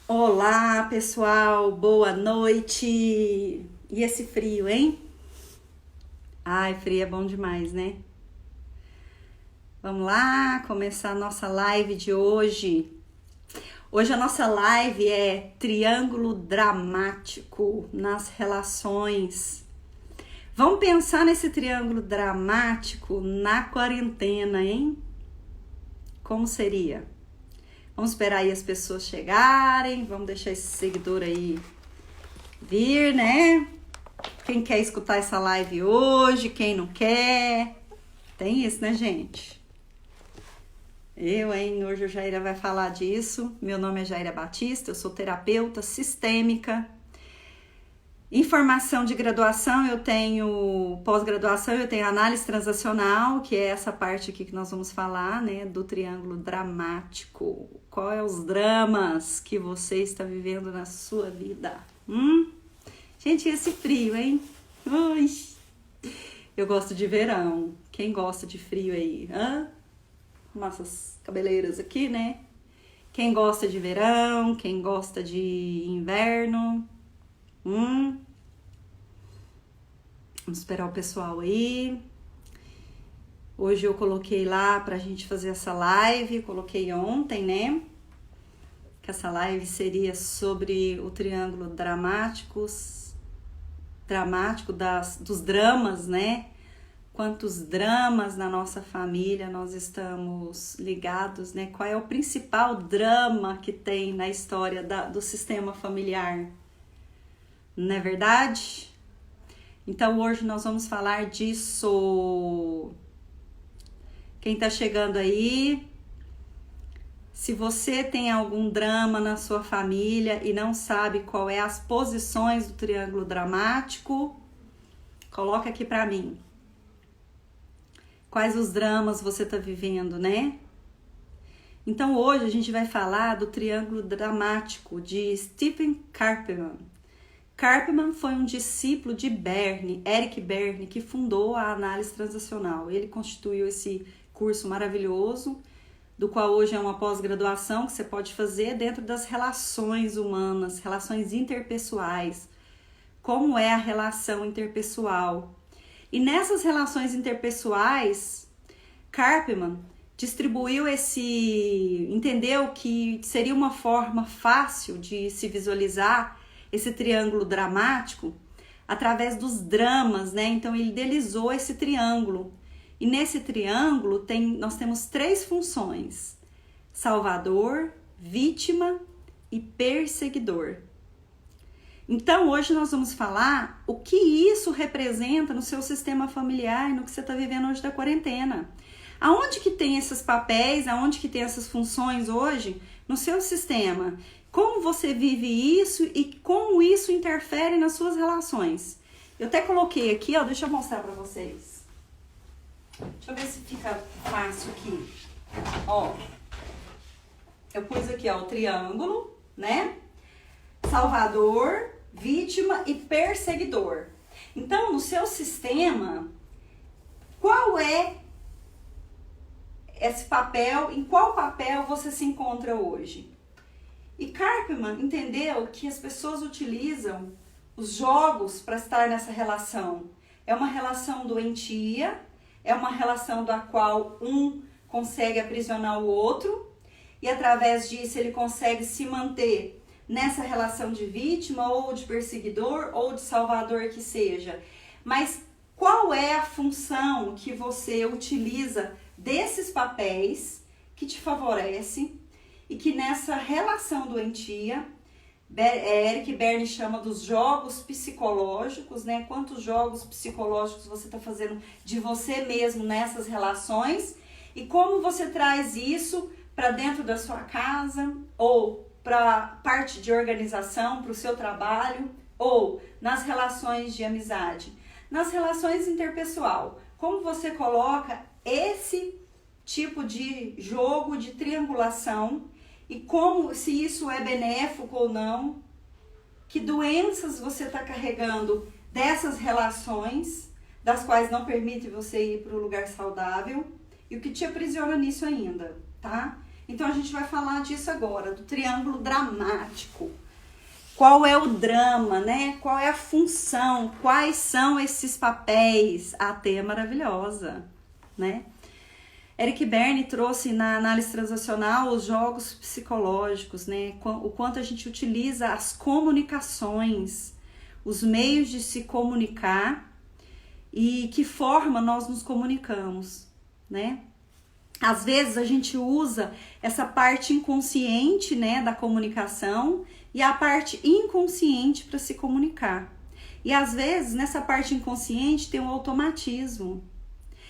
Olá, pessoal, boa noite. E esse frio, hein? Ai, frio é bom demais, né? Vamos lá, começar a nossa live de hoje. Hoje a nossa live é triângulo dramático nas relações. Vamos pensar nesse triângulo dramático na quarentena, hein? Como seria? Vamos esperar aí as pessoas chegarem, vamos deixar esse seguidor aí vir, né? Quem quer escutar essa live hoje, quem não quer. Tem isso, né, gente? Hoje a Jaira vai falar disso. Meu nome é Jaira Batista, eu sou terapeuta sistêmica. Informação de graduação, eu tenho pós-graduação, eu tenho análise transacional, que é essa parte aqui que nós vamos falar, né, do triângulo dramático. Qual é os dramas que você está vivendo na sua vida? Gente, esse frio, hein? Ai, eu gosto de verão. Quem gosta de frio aí? Nossas cabeleiras aqui, né? Quem gosta de verão? Quem gosta de inverno? Vamos esperar o pessoal aí. Hoje eu coloquei lá pra gente fazer essa live. Coloquei ontem, né? Que essa live seria sobre o triângulo dramático dos dramas, né? Quantos dramas na nossa família nós estamos ligados, né? Qual é o principal drama que tem na história do sistema familiar? Não é verdade? Então hoje nós vamos falar disso. Quem tá chegando aí, se você tem algum drama na sua família e não sabe qual é as posições do triângulo dramático, coloca aqui pra mim. Quais os dramas você tá vivendo, né? Então hoje a gente vai falar do triângulo dramático de Stephen Karpman. Karpman foi um discípulo de Eric Berne, que fundou a análise transacional. Ele constituiu esse curso maravilhoso, do qual hoje é uma pós-graduação que você pode fazer dentro das relações humanas, relações interpessoais. Como é a relação interpessoal? E nessas relações interpessoais, Karpman entendeu que seria uma forma fácil de se visualizar esse triângulo dramático através dos dramas, né? Então ele idealizou esse triângulo. E nesse triângulo nós temos 3 funções: salvador, vítima e perseguidor. Então hoje nós vamos falar o que isso representa no seu sistema familiar, no que você está vivendo hoje da quarentena. Aonde que tem esses papéis, aonde que tem essas funções hoje no seu sistema? Como você vive isso e como isso interfere nas suas relações? Eu até coloquei aqui, ó, deixa eu mostrar pra vocês. Deixa eu ver se fica fácil aqui. Ó, eu pus aqui, ó, o triângulo, né? Salvador, vítima e perseguidor. Então, no seu sistema, qual é esse papel, em qual papel você se encontra hoje? E Karpman entendeu que as pessoas utilizam os jogos para estar nessa relação. É uma relação doentia, é uma relação da qual um consegue aprisionar o outro e através disso ele consegue se manter nessa relação de vítima ou de perseguidor ou de salvador que seja. Mas qual é a função que você utiliza desses papéis que te favorece e que nessa relação doentia, Eric Berne chama dos jogos psicológicos, né? Quantos jogos psicológicos você está fazendo de você mesmo nessas relações e como você traz isso para dentro da sua casa ou para parte de organização, para o seu trabalho ou nas relações de amizade. Nas relações interpessoal, como você coloca esse tipo de jogo de triangulação e como, se isso é benéfico ou não, que doenças você está carregando dessas relações, das quais não permite você ir para o lugar saudável e o que te aprisiona nisso ainda, tá? Então a gente vai falar disso agora, do triângulo dramático. Qual é o drama, né? Qual é a função? Quais são esses papéis? A T é maravilhosa, né? Eric Berne trouxe na análise transacional os jogos psicológicos, né? O quanto a gente utiliza as comunicações, os meios de se comunicar e que forma nós nos comunicamos, né? Às vezes a gente usa essa parte inconsciente, né, da comunicação e a parte inconsciente para se comunicar. E às vezes nessa parte inconsciente tem um automatismo.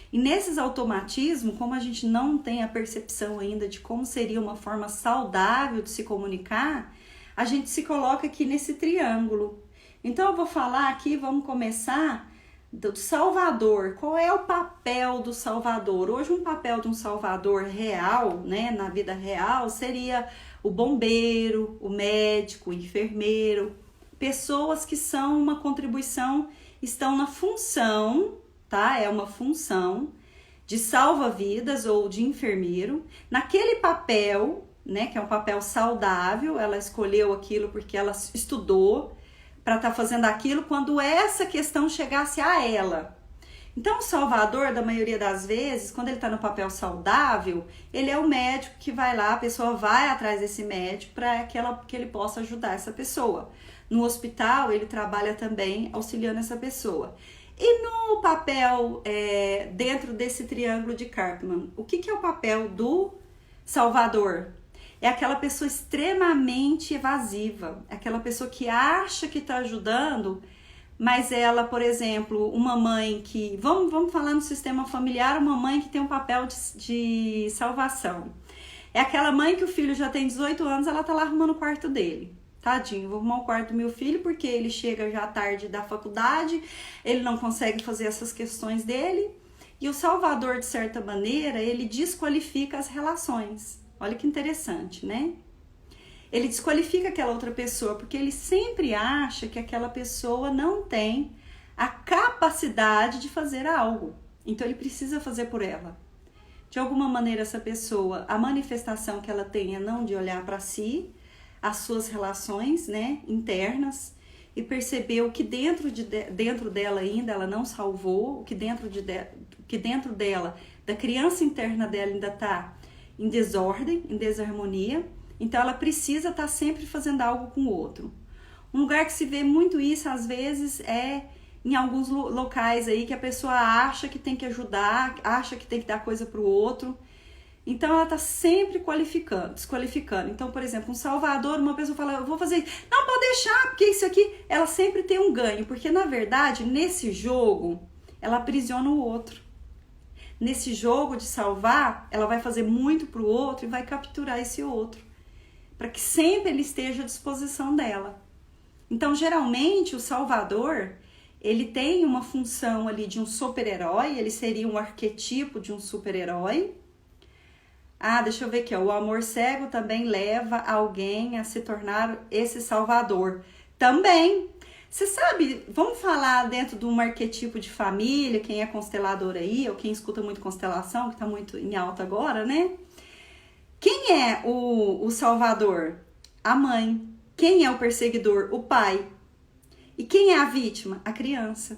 E nesses automatismos, como a gente não tem a percepção ainda de como seria uma forma saudável de se comunicar, a gente se coloca aqui nesse triângulo. Então eu vou falar aqui, vamos começar do salvador. Qual é o papel do salvador? Hoje um papel de um salvador real, né, na vida real, seria o bombeiro, o médico, o enfermeiro, pessoas que são uma contribuição, estão na função, tá? É uma função de salva-vidas ou de enfermeiro, naquele papel, né, que é um papel saudável, ela escolheu aquilo porque ela estudou para estar fazendo aquilo quando essa questão chegasse a ela. Então, o salvador, da maioria das vezes, quando ele está no papel saudável, ele é o médico que vai lá, a pessoa vai atrás desse médico para que ele possa ajudar essa pessoa. No hospital, ele trabalha também auxiliando essa pessoa. E no papel, dentro desse triângulo de Karpman, o que é o papel do salvador? É aquela pessoa extremamente evasiva, aquela pessoa que acha que está ajudando, mas ela, por exemplo, uma mãe que... Vamos falar no sistema familiar, uma mãe que tem um papel de salvação. É aquela mãe que o filho já tem 18 anos, ela tá lá arrumando o quarto dele. Tadinho, vou arrumar o quarto do meu filho porque ele chega já tarde da faculdade, ele não consegue fazer essas questões dele. E o salvador, de certa maneira, ele desqualifica as relações. Olha que interessante, né? Ele desqualifica aquela outra pessoa porque ele sempre acha que aquela pessoa não tem a capacidade de fazer algo. Então ele precisa fazer por ela. De alguma maneira essa pessoa, a manifestação que ela tem é não de olhar para si, as suas relações, né, internas, e perceber o que dentro dela ainda ela não salvou, o que dentro dela, da criança interna dela ainda está em desordem, em desarmonia. Então ela precisa estar sempre fazendo algo com o outro. Um lugar que se vê muito isso às vezes é em alguns locais aí que a pessoa acha que tem que ajudar, acha que tem que dar coisa para o outro. Então ela está sempre desqualificando. Então, por exemplo, um salvador, uma pessoa fala, eu vou fazer isso. Não, pode deixar, porque isso aqui, ela sempre tem um ganho. Porque na verdade, nesse jogo, ela aprisiona o outro. Nesse jogo de salvar, ela vai fazer muito para o outro e vai capturar esse outro, para que sempre ele esteja à disposição dela. Então, geralmente, o salvador, ele tem uma função ali de um super-herói, ele seria um arquetipo de um super-herói. Ah, deixa eu ver aqui, ó. O amor cego também leva alguém a se tornar esse salvador. Também. Você sabe, vamos falar dentro de um arquetipo de família, quem é constelador aí, ou quem escuta muito constelação, que está muito em alta agora, né? Quem é o salvador? A mãe. Quem é o perseguidor? O pai. E quem é a vítima? A criança.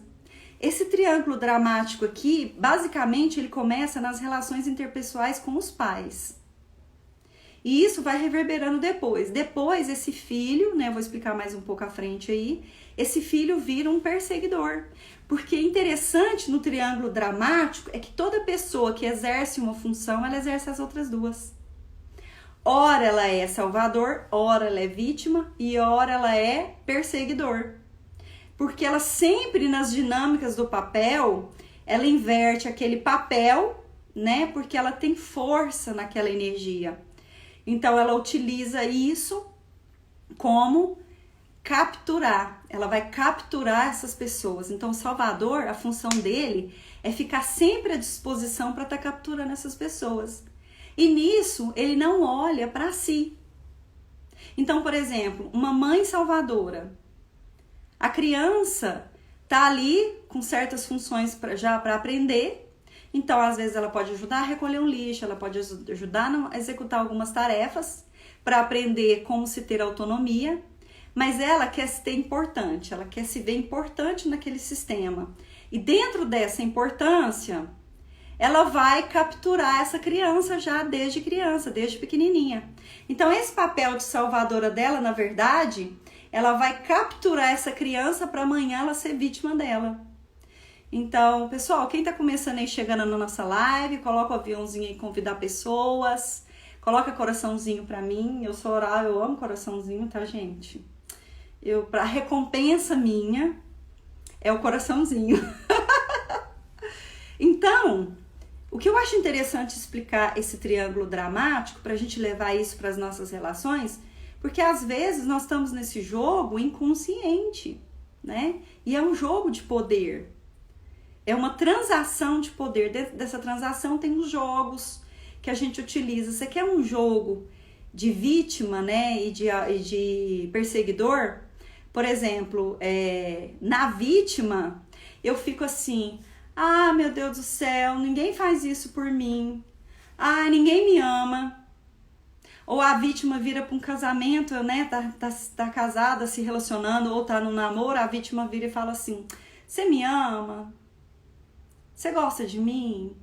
Esse triângulo dramático aqui, basicamente, ele começa nas relações interpessoais com os pais. E isso vai reverberando depois. Depois, esse filho, né, vou explicar mais um pouco à frente aí, esse filho vira um perseguidor. Porque interessante no triângulo dramático é que toda pessoa que exerce uma função, ela exerce as outras duas. Ora ela é salvador, ora ela é vítima e ora ela é perseguidor. Porque ela sempre, nas dinâmicas do papel, ela inverte aquele papel, né? Porque ela tem força naquela energia. Então, ela utiliza isso como capturar. Ela vai capturar essas pessoas. Então, o salvador, a função dele é ficar sempre à disposição para estar capturando essas pessoas. E nisso, ele não olha para si. Então, por exemplo, uma mãe salvadora. A criança tá ali com certas funções já para aprender Então, às vezes, ela pode ajudar a recolher um lixo, ela pode ajudar a executar algumas tarefas para aprender como se ter autonomia, mas ela quer se ter importante, ela quer se ver importante naquele sistema. E dentro dessa importância, ela vai capturar essa criança já desde criança, desde pequenininha. Então, esse papel de salvadora dela, na verdade, ela vai capturar essa criança para amanhã ela ser vítima dela. Então, pessoal, quem tá começando aí, chegando na nossa live, coloca o aviãozinho aí, convidar pessoas, coloca coraçãozinho pra mim. Eu sou oral, eu amo coraçãozinho, tá, gente? Pra recompensa minha é o coraçãozinho. Então, o que eu acho interessante explicar esse triângulo dramático, pra gente levar isso para as nossas relações, porque às vezes nós estamos nesse jogo inconsciente, né? E é um jogo de poder. É uma transação de poder. Dentro dessa transação tem os jogos que a gente utiliza. Você quer um jogo de vítima, né, e de perseguidor? Por exemplo, na vítima, eu fico assim, ah, meu Deus do céu, ninguém faz isso por mim. Ah, ninguém me ama. Ou a vítima vira para um casamento, né, tá casada, se relacionando, ou tá no namoro, a vítima vira e fala assim, você me ama? Você gosta de mim?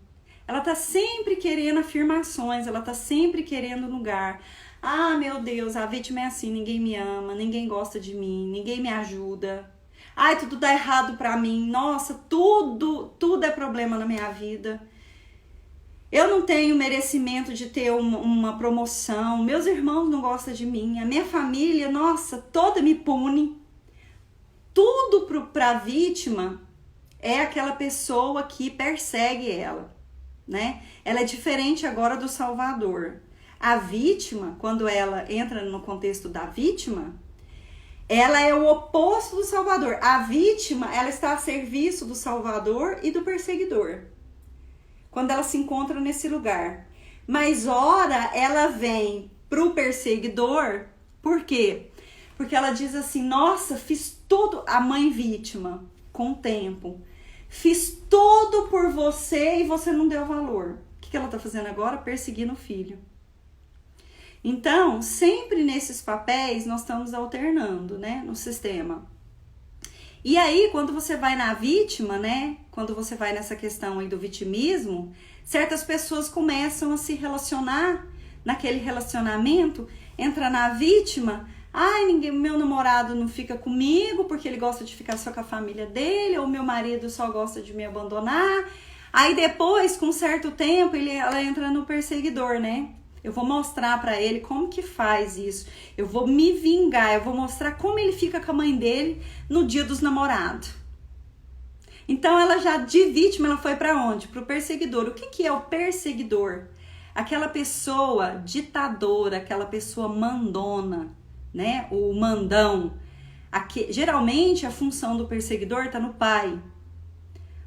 Ela tá sempre querendo afirmações, ela tá sempre querendo lugar. Ah, meu Deus, a vítima é assim, ninguém me ama, ninguém gosta de mim, ninguém me ajuda. Ai, tudo dá errado pra mim. Nossa, tudo é problema na minha vida. Eu não tenho merecimento de ter uma promoção, meus irmãos não gostam de mim, a minha família, nossa, toda me pune. Tudo pra vítima é aquela pessoa que persegue ela, né? Ela é diferente agora do salvador. A vítima, quando ela entra no contexto da vítima, ela é o oposto do salvador. A vítima, ela está a serviço do salvador e do perseguidor. Quando ela se encontra nesse lugar. Mas ora, ela vem pro perseguidor, por quê? Porque ela diz assim, nossa, fiz tudo, a mãe vítima, com o tempo. Fiz tudo por você e você não deu valor. O que ela tá fazendo agora? Perseguindo o filho. Então, sempre nesses papéis nós estamos alternando, né, no sistema. E aí, quando você vai na vítima, né, quando você vai nessa questão aí do vitimismo, certas pessoas começam a se relacionar naquele relacionamento, entra na vítima, ai, meu namorado não fica comigo porque ele gosta de ficar só com a família dele, ou meu marido só gosta de me abandonar. Aí depois, com um certo tempo, ela entra no perseguidor, né? Eu vou mostrar pra ele como que faz isso. Eu vou me vingar, eu vou mostrar como ele fica com a mãe dele no dia dos namorados. Então, ela já de vítima, ela foi pra onde? Pro perseguidor. O que é o perseguidor? Aquela pessoa ditadora, aquela pessoa mandona, né? O mandão. Geralmente, a função do perseguidor tá no pai.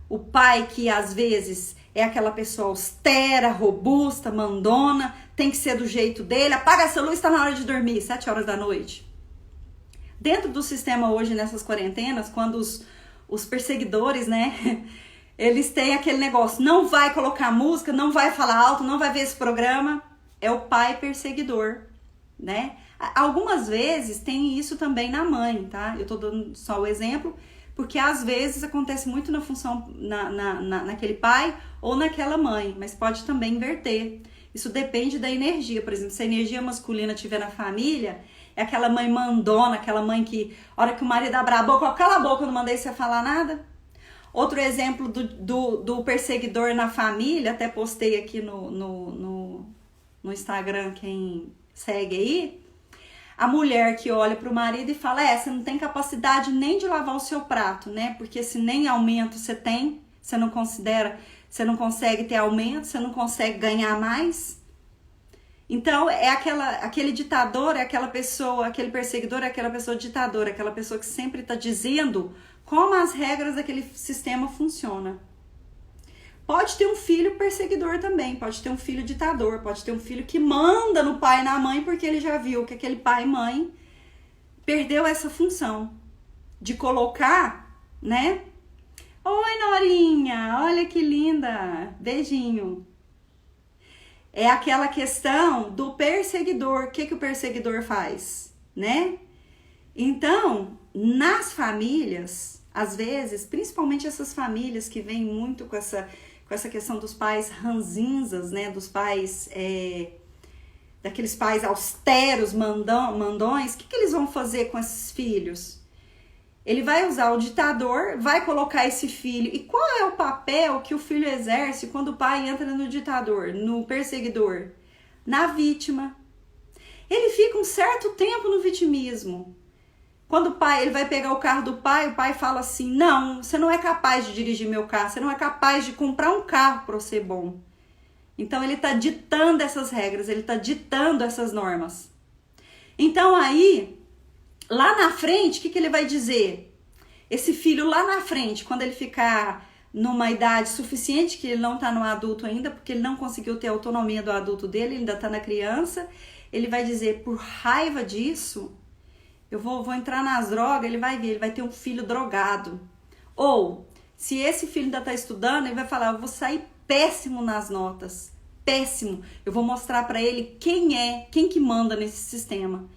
O pai que, às vezes, é aquela pessoa austera, robusta, mandona, tem que ser do jeito dele, apaga essa luz, está na hora de dormir, 7 horas da noite. Dentro do sistema hoje, nessas quarentenas, quando os perseguidores, né, eles têm aquele negócio, não vai colocar música, não vai falar alto, não vai ver esse programa, é o pai perseguidor, né? Algumas vezes tem isso também na mãe, tá? Eu tô dando só o exemplo, porque às vezes acontece muito na função, naquele pai ou naquela mãe, mas pode também inverter. Isso depende da energia. Por exemplo, se a energia masculina estiver na família, é aquela mãe mandona, aquela mãe que, a hora que o marido abre a boca, cala a boca, eu não mandei você falar nada. Outro exemplo do perseguidor na família, até postei aqui no Instagram, quem segue aí, a mulher que olha pro marido e fala, você não tem capacidade nem de lavar o seu prato, né? Porque se nem aumento você tem, você não consegue ter aumento, você não consegue ganhar mais. Então, é aquele ditador, é aquela pessoa, aquele perseguidor, é aquela pessoa ditadora, aquela pessoa que sempre tá dizendo como as regras daquele sistema funcionam. Pode ter um filho perseguidor também, pode ter um filho ditador, pode ter um filho que manda no pai e na mãe porque ele já viu que aquele pai e mãe perdeu essa função de colocar, né? Oi, Norinha, olha que linda, beijinho. É aquela questão do perseguidor. O que que o perseguidor faz, né? Então, nas famílias, às vezes, principalmente essas famílias que vêm muito com essa questão dos pais ranzinzas, né? Dos pais, daqueles pais austeros, mandões, o que que eles vão fazer com esses filhos? Ele vai usar o ditador, vai colocar esse filho. E qual é o papel que o filho exerce quando o pai entra no ditador, no perseguidor? Na vítima. Ele fica um certo tempo no vitimismo. Quando o pai, ele vai pegar o carro do pai, o pai fala assim: não, você não é capaz de dirigir meu carro, você não é capaz de comprar um carro para ser bom. Então ele está ditando essas regras, ele está ditando essas normas. Então aí, lá na frente, o que ele vai dizer? Esse filho lá na frente, quando ele ficar numa idade suficiente, que ele não está no adulto ainda, porque ele não conseguiu ter a autonomia do adulto dele, ele ainda está na criança, ele vai dizer: por raiva disso, eu vou entrar nas drogas, ele vai ver, ele vai ter um filho drogado. Ou, se esse filho ainda está estudando, ele vai falar: eu vou sair péssimo nas notas, péssimo. Eu vou mostrar para ele quem que manda nesse sistema.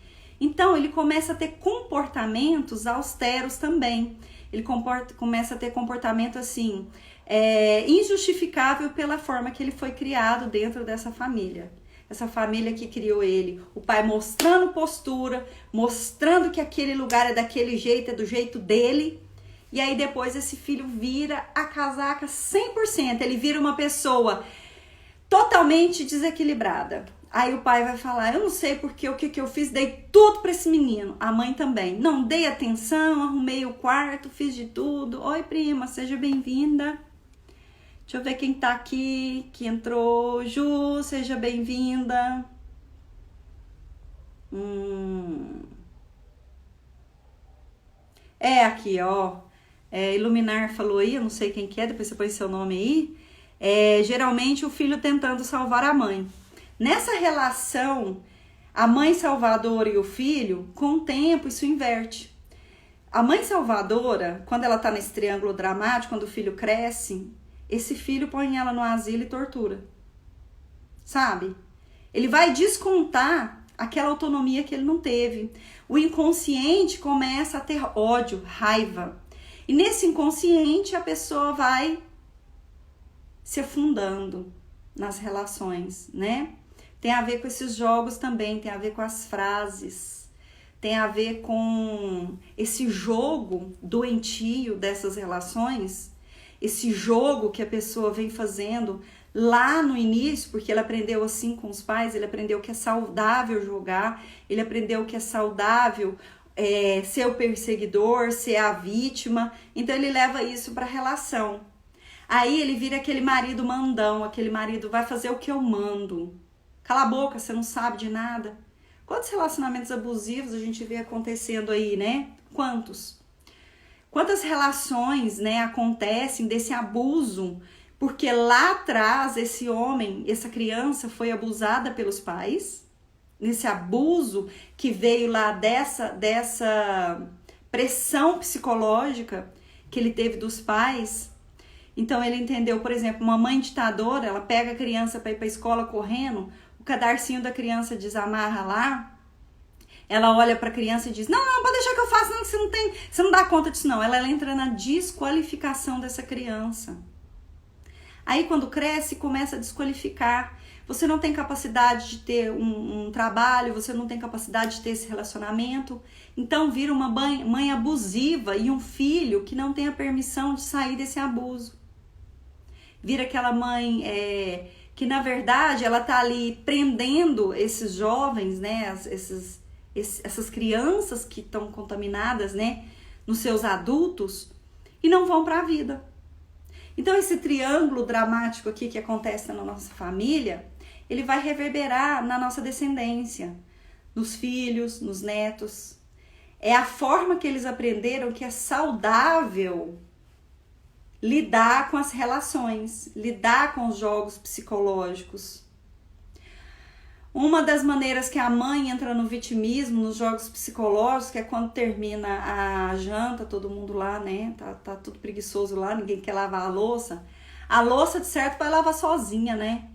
Então, ele começa a ter comportamentos austeros também. Ele começa a ter comportamento assim, injustificável pela forma que ele foi criado dentro dessa família. Essa família que criou ele. O pai mostrando postura, mostrando que aquele lugar é daquele jeito, é do jeito dele. E aí depois esse filho vira a casaca 100%. Ele vira uma pessoa totalmente desequilibrada. Aí o pai vai falar: eu não sei porque, o que eu fiz, dei tudo para esse menino. A mãe também. Não, dei atenção, arrumei o quarto, fiz de tudo. Oi, prima, seja bem-vinda. Deixa eu ver quem tá aqui, que entrou. Ju, seja bem-vinda. Aqui, ó. Iluminar falou aí, eu não sei quem que é, depois você põe seu nome aí. Geralmente o filho tentando salvar a mãe. Nessa relação, a mãe salvadora e o filho, com o tempo isso inverte. A mãe salvadora, quando ela tá nesse triângulo dramático, quando o filho cresce, esse filho põe ela no asilo e tortura. Sabe? Ele vai descontar aquela autonomia que ele não teve. O inconsciente começa a ter ódio, raiva. E nesse inconsciente a pessoa vai se afundando nas relações, né? Tem a ver com esses jogos também, tem a ver com as frases, tem a ver com esse jogo doentio dessas relações, esse jogo que a pessoa vem fazendo lá no início, porque ele aprendeu assim com os pais, ele aprendeu que é saudável jogar, ele aprendeu que é saudável ser o perseguidor, ser a vítima, então ele leva isso para a relação. Aí ele vira aquele marido mandão, aquele marido vai fazer o que eu mando. Cala a boca, você não sabe de nada. Quantos relacionamentos abusivos a gente vê acontecendo aí, né? Quantos? Quantas relações, né, acontecem desse abuso? Porque lá atrás esse homem, essa criança foi abusada pelos pais. Nesse abuso que veio lá dessa pressão psicológica que ele teve dos pais. Então ele entendeu, por exemplo, uma mãe ditadora, ela pega a criança para ir para a escola correndo, o cadarcinho da criança desamarra lá, ela olha para a criança e diz: não, pode deixar que eu faça, não, você não dá conta disso não. Ela entra na desqualificação dessa criança. Aí quando cresce, começa a desqualificar. Você não tem capacidade de ter um trabalho, você não tem capacidade de ter esse relacionamento. Então vira uma mãe abusiva e um filho que não tem a permissão de sair desse abuso. Vira aquela mãe que na verdade ela tá ali prendendo esses jovens, né, essas crianças que estão contaminadas, né, nos seus adultos e não vão para a vida. Então esse triângulo dramático aqui que acontece na nossa família, ele vai reverberar na nossa descendência, nos filhos, nos netos. É a forma que eles aprenderam que é saudável lidar com as relações, lidar com os jogos psicológicos. Uma das maneiras que a mãe entra no vitimismo, nos jogos psicológicos, que é quando termina a janta, todo mundo lá, né? Tá tudo preguiçoso lá, ninguém quer lavar a louça. A louça, de certo, vai lavar sozinha, né?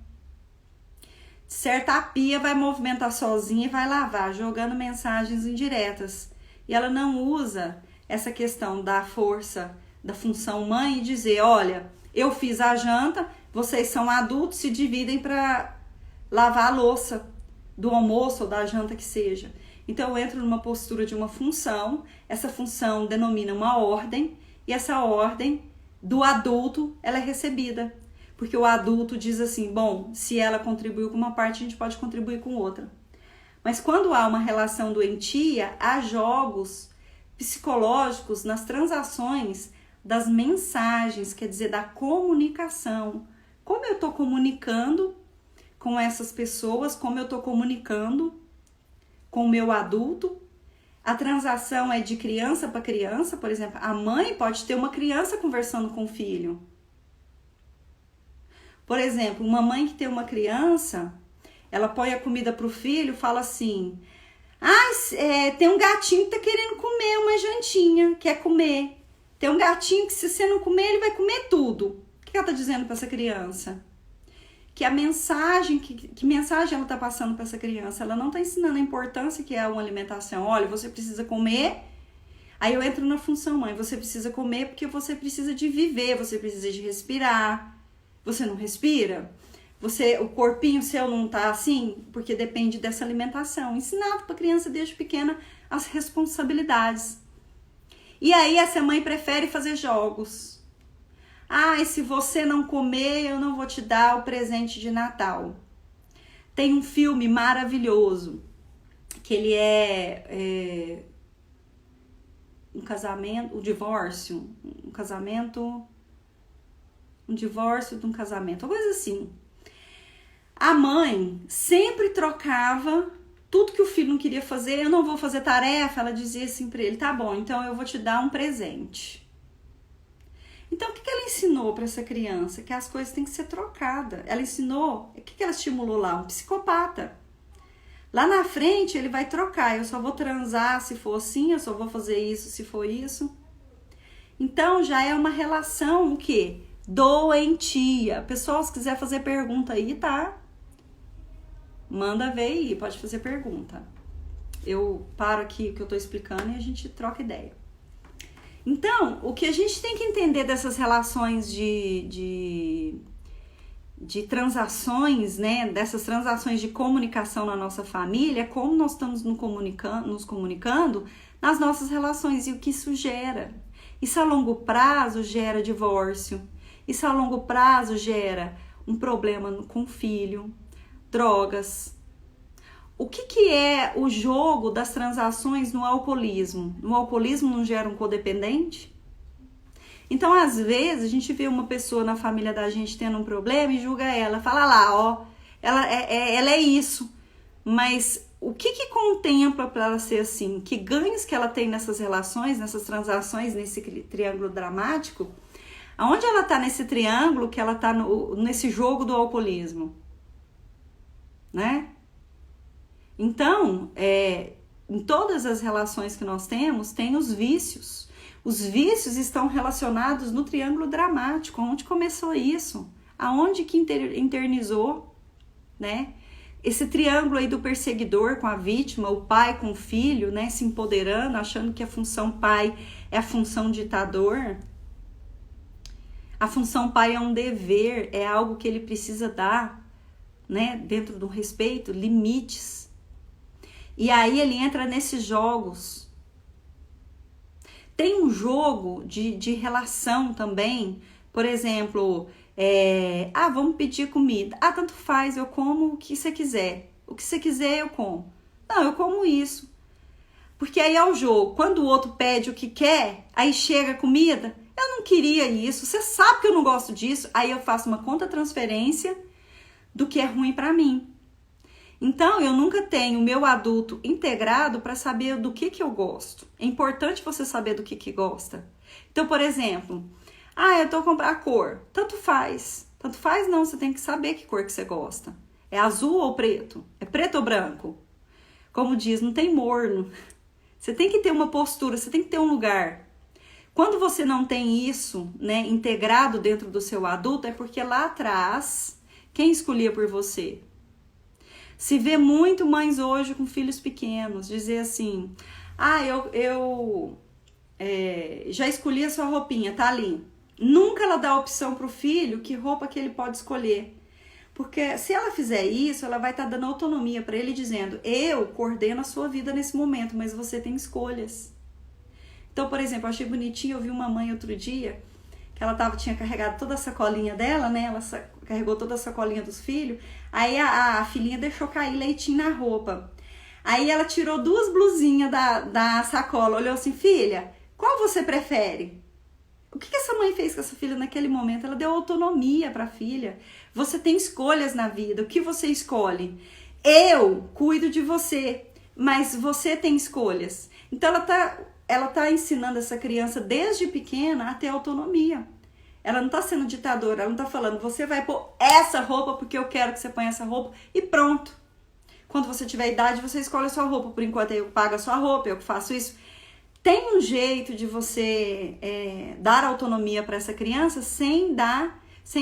De certo, a pia vai movimentar sozinha e vai lavar, jogando mensagens indiretas. E ela não usa essa questão da força, da função mãe e dizer, olha, eu fiz a janta, vocês são adultos, se dividem para lavar a louça do almoço ou da janta que seja. Então eu entro numa postura de uma função, essa função denomina uma ordem, e essa ordem do adulto, ela é recebida. Porque o adulto diz assim, bom, se ela contribuiu com uma parte, a gente pode contribuir com outra. Mas quando há uma relação doentia, há jogos psicológicos nas transações das mensagens, quer dizer, da comunicação. Como eu estou comunicando com essas pessoas, como eu estou comunicando com o meu adulto. A transação é de criança para criança, por exemplo, a mãe pode ter uma criança conversando com o filho. Por exemplo, uma mãe que tem uma criança, ela põe a comida para o filho, fala assim, tem um gatinho que tá querendo comer uma jantinha, quer comer. Tem um gatinho que se você não comer, ele vai comer tudo. O que ela tá dizendo para essa criança? Que a mensagem, que mensagem ela está passando para essa criança? Ela não está ensinando a importância que é uma alimentação. Olha, você precisa comer. Aí eu entro na função mãe. Você precisa comer porque você precisa de viver, você precisa de respirar. Você não respira? O corpinho seu não está assim? Porque depende dessa alimentação. Ensinado para a criança desde pequena as responsabilidades. E aí essa mãe prefere fazer jogos. E se você não comer, eu não vou te dar o presente de Natal. Tem um filme maravilhoso, que ele é um casamento, um divórcio de um casamento, uma coisa assim. A mãe sempre trocava tudo que o filho não queria fazer, eu não vou fazer tarefa, ela dizia assim pra ele, tá bom, então eu vou te dar um presente. Então, o que ela ensinou para essa criança? Que as coisas têm que ser trocadas. Ela ensinou, o que ela estimulou lá? Um psicopata. Lá na frente, ele vai trocar. Eu só vou transar se for assim, eu só vou fazer isso se for isso. Então, já é uma relação, o quê? Doentia. Pessoal, se quiser fazer pergunta aí, tá? Manda ver aí, pode fazer pergunta. Eu paro aqui o que eu tô explicando e a gente troca ideia. Então, o que a gente tem que entender dessas relações de transações, né? Dessas transações de comunicação na nossa família, como nós estamos nos comunicando nas nossas relações e o que isso gera. Isso a longo prazo gera divórcio. Isso a longo prazo gera um problema com o filho, drogas. O que é o jogo das transações no alcoolismo? No alcoolismo não gera um codependente? Então, às vezes, a gente vê uma pessoa na família da gente tendo um problema e julga ela. Fala lá, ela é isso. Mas o que contempla para ela ser assim? Que ganhos que ela tem nessas relações, nessas transações, nesse triângulo dramático? Aonde ela está nesse triângulo que ela está nesse jogo do alcoolismo? Né? Então, em todas as relações que nós temos, tem os vícios. Os vícios estão relacionados no triângulo dramático. Onde começou isso? Aonde que internizou, né? Esse triângulo aí do perseguidor com a vítima, o pai com o filho, né? Se empoderando, achando que a função pai é a função ditador. A função pai é um dever, é algo que ele precisa dar, né? Dentro do respeito, limites. E aí ele entra nesses jogos. Tem um jogo de relação também. Por exemplo, vamos pedir comida. Tanto faz, eu como o que você quiser. O que você quiser, eu como. Não, eu como isso. Porque aí é o jogo. Quando o outro pede o que quer, aí chega a comida. Eu não queria isso. Você sabe que eu não gosto disso. Aí eu faço uma contra-transferência do que é ruim para mim. Então, eu nunca tenho o meu adulto integrado para saber do que eu gosto. É importante você saber do que gosta. Então, por exemplo, eu tô comprando a cor. Tanto faz. Tanto faz não, você tem que saber que cor que você gosta. É azul ou preto? É preto ou branco? Como diz, não tem morno. Você tem que ter uma postura, você tem que ter um lugar. Quando você não tem isso, né, integrado dentro do seu adulto, é porque lá atrás, quem escolhia por você? Se vê muito mães hoje com filhos pequenos, dizer assim, eu já escolhi a sua roupinha, tá ali. Nunca ela dá a opção pro filho que roupa que ele pode escolher. Porque se ela fizer isso, ela vai estar dando autonomia para ele, dizendo, eu coordeno a sua vida nesse momento, mas você tem escolhas. Então, por exemplo, eu achei bonitinho, eu vi uma mãe outro dia, que ela tinha carregado toda a sacolinha dela, né? Ela carregou toda a sacolinha dos filhos, aí a filhinha deixou cair leitinho na roupa. Aí ela tirou 2 blusinhas da sacola, olhou assim, filha, qual você prefere? O que essa mãe fez com essa filha naquele momento? Ela deu autonomia para a filha. Você tem escolhas na vida. O que você escolhe? Eu cuido de você, mas você tem escolhas. Então ela tá ensinando essa criança desde pequena a ter autonomia. Ela não tá sendo ditadora, ela não tá falando, você vai pôr essa roupa porque eu quero que você ponha essa roupa e pronto. Quando você tiver idade, você escolhe a sua roupa. Por enquanto eu pago a sua roupa, eu que faço isso. Tem um jeito de você dar autonomia para essa criança sem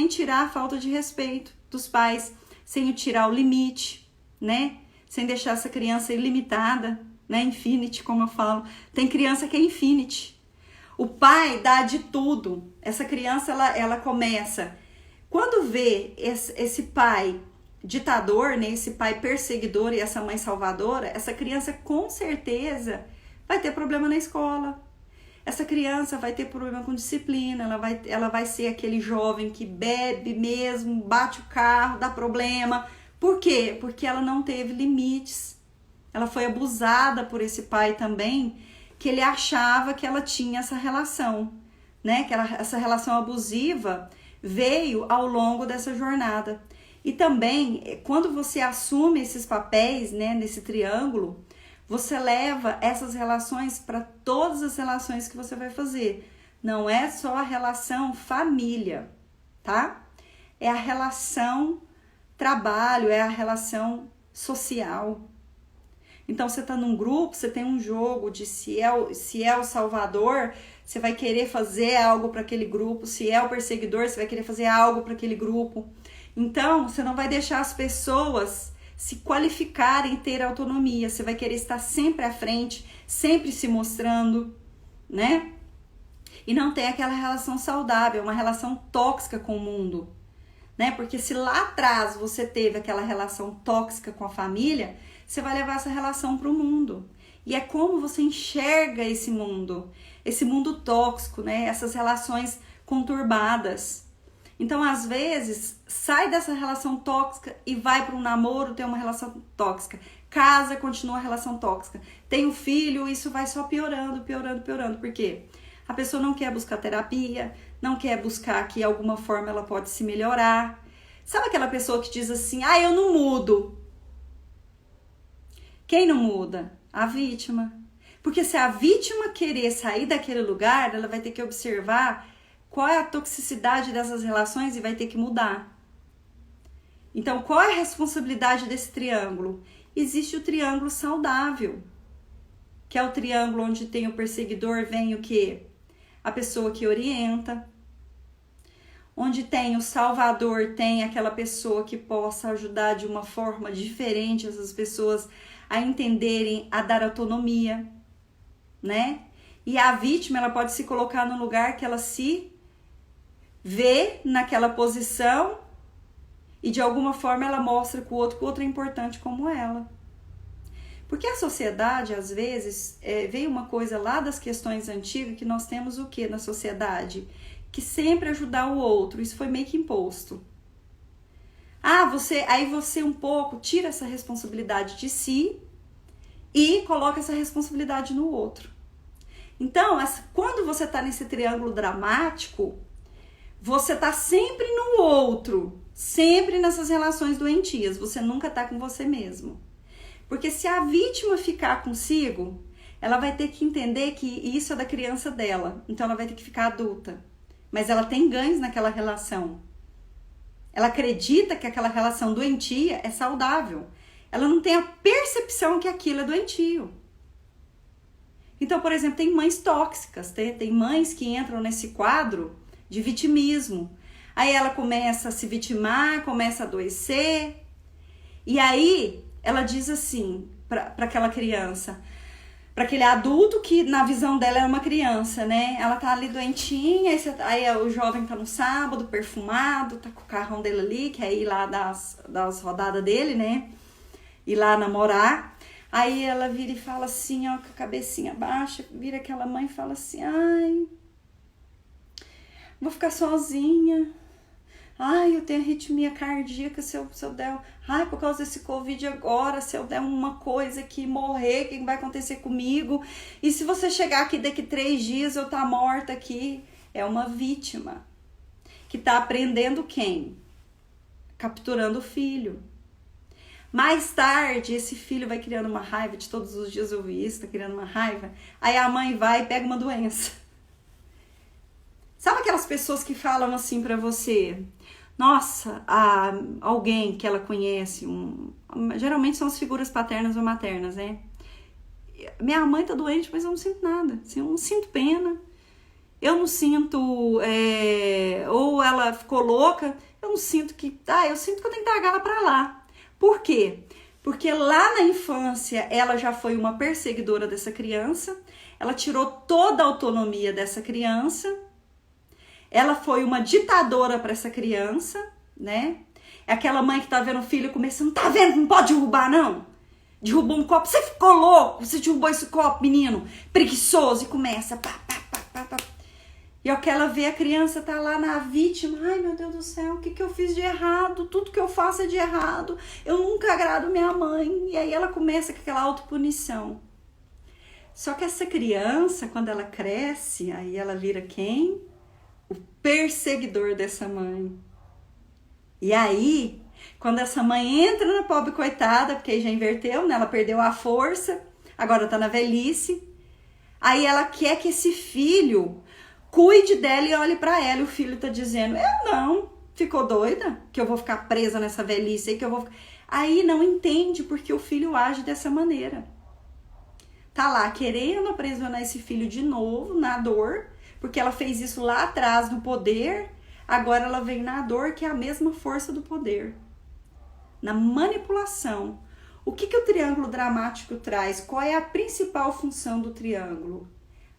tirar a falta de respeito dos pais, sem tirar o limite, né? Sem deixar essa criança ilimitada, né? Infinity, como eu falo. Tem criança que é infinity. O pai dá de tudo. Essa criança, ela começa... Quando vê esse pai ditador, né? Esse pai perseguidor e essa mãe salvadora, essa criança com certeza... vai ter problema na escola. Essa criança vai ter problema com disciplina, ela vai ser aquele jovem que bebe mesmo, bate o carro, dá problema. Por quê? Porque ela não teve limites. Ela foi abusada por esse pai também, que ele achava que ela tinha essa relação, né? Essa relação abusiva veio ao longo dessa jornada. E também, quando você assume esses papéis, né, nesse triângulo, você leva essas relações para todas as relações que você vai fazer. Não é só a relação família, tá? É a relação trabalho, é a relação social. Então, você tá num grupo, você tem um jogo de se é o salvador, você vai querer fazer algo para aquele grupo. Se é o perseguidor, você vai querer fazer algo para aquele grupo. Então, você não vai deixar as pessoas se qualificarem e ter autonomia. Você vai querer estar sempre à frente, sempre se mostrando, né? E não tem aquela relação saudável, uma relação tóxica com o mundo, né? Porque se lá atrás você teve aquela relação tóxica com a família, você vai levar essa relação para o mundo. E é como você enxerga esse mundo tóxico, né? Essas relações conturbadas. Então, às vezes, sai dessa relação tóxica e vai para um namoro, tem uma relação tóxica. Casa, continua a relação tóxica. Tem um filho, isso vai só piorando. Por quê? A pessoa não quer buscar terapia, não quer buscar que de alguma forma ela pode se melhorar. Sabe aquela pessoa que diz assim, eu não mudo? Quem não muda? A vítima. Porque se a vítima querer sair daquele lugar, ela vai ter que observar qual é a toxicidade dessas relações e vai ter que mudar. Então, qual é a responsabilidade desse triângulo? Existe o triângulo saudável, que é o triângulo onde tem o perseguidor, vem o quê? A pessoa que orienta. Onde tem o salvador, tem aquela pessoa que possa ajudar de uma forma diferente essas pessoas a entenderem, a dar autonomia, né? E a vítima, ela pode se colocar no lugar que ela se vê naquela posição e de alguma forma ela mostra que o outro é importante como ela. Porque a sociedade, às vezes, veio uma coisa lá das questões antigas, que nós temos o que na sociedade? Que sempre ajudar o outro, isso foi meio que imposto. Aí você um pouco tira essa responsabilidade de si e coloca essa responsabilidade no outro. Então, quando você está nesse triângulo dramático, você está sempre no outro, sempre nessas relações doentias, você nunca está com você mesmo. Porque se a vítima ficar consigo, ela vai ter que entender que isso é da criança dela, então ela vai ter que ficar adulta. Mas ela tem ganhos naquela relação. Ela acredita que aquela relação doentia é saudável. Ela não tem a percepção que aquilo é doentio. Então, por exemplo, tem mães tóxicas, tem mães que entram nesse quadro de vitimismo. Aí ela começa a se vitimar, começa a adoecer. E aí ela diz assim para aquela criança, para aquele adulto que na visão dela é uma criança, né? Ela tá ali doentinha, aí o jovem tá no sábado, perfumado, tá com o carrão dele ali, quer ir lá das rodadas dele, né? Ir lá namorar. Aí ela vira e fala assim, ó, com a cabecinha baixa, vira aquela mãe e fala assim, ai, vou ficar sozinha. Ai, eu tenho arritmia cardíaca, se eu der... Ai, por causa desse Covid agora, se eu der uma coisa aqui, morrer, o que vai acontecer comigo? E se você chegar aqui daqui 3 dias, eu tá morta aqui? É uma vítima que tá aprendendo quem? Capturando o filho. Mais tarde, esse filho vai criando uma raiva, de todos os dias eu vi isso, tá criando uma raiva. Aí a mãe vai e pega uma doença. Sabe aquelas pessoas que falam assim pra você, nossa, alguém que ela conhece, geralmente são as figuras paternas ou maternas, né? Minha mãe tá doente, mas eu não sinto nada, assim, eu não sinto pena, eu não sinto, ou ela ficou louca, eu não sinto que, eu sinto que eu tenho que largar ela pra lá. Por quê? Porque lá na infância ela já foi uma perseguidora dessa criança, ela tirou toda a autonomia dessa criança, ela foi uma ditadora para essa criança, né? É aquela mãe que tá vendo o filho começando, tá vendo? Não pode derrubar, não. Derrubou um copo, você ficou louco, você derrubou esse copo, menino, preguiçoso, e começa, pá. E ao que ela vê a criança tá lá na vítima, ai meu Deus do céu, o que eu fiz de errado? Tudo que eu faço é de errado, eu nunca agrado minha mãe. E aí ela começa com aquela autopunição. Só que essa criança, quando ela cresce, aí ela vira quem? O perseguidor dessa mãe. E aí, quando essa mãe entra na pobre coitada, porque aí já inverteu, né? Ela perdeu a força, agora tá na velhice. Aí ela quer que esse filho cuide dela e olhe pra ela. E o filho tá dizendo, eu não, ficou doida? Que eu vou ficar presa nessa velhice aí, que eu vou... Aí não entende porque o filho age dessa maneira. Tá lá querendo aprisionar esse filho de novo, na dor, porque ela fez isso lá atrás no poder, agora ela vem na dor, que é a mesma força do poder. Na manipulação. O que o triângulo dramático traz? Qual é a principal função do triângulo?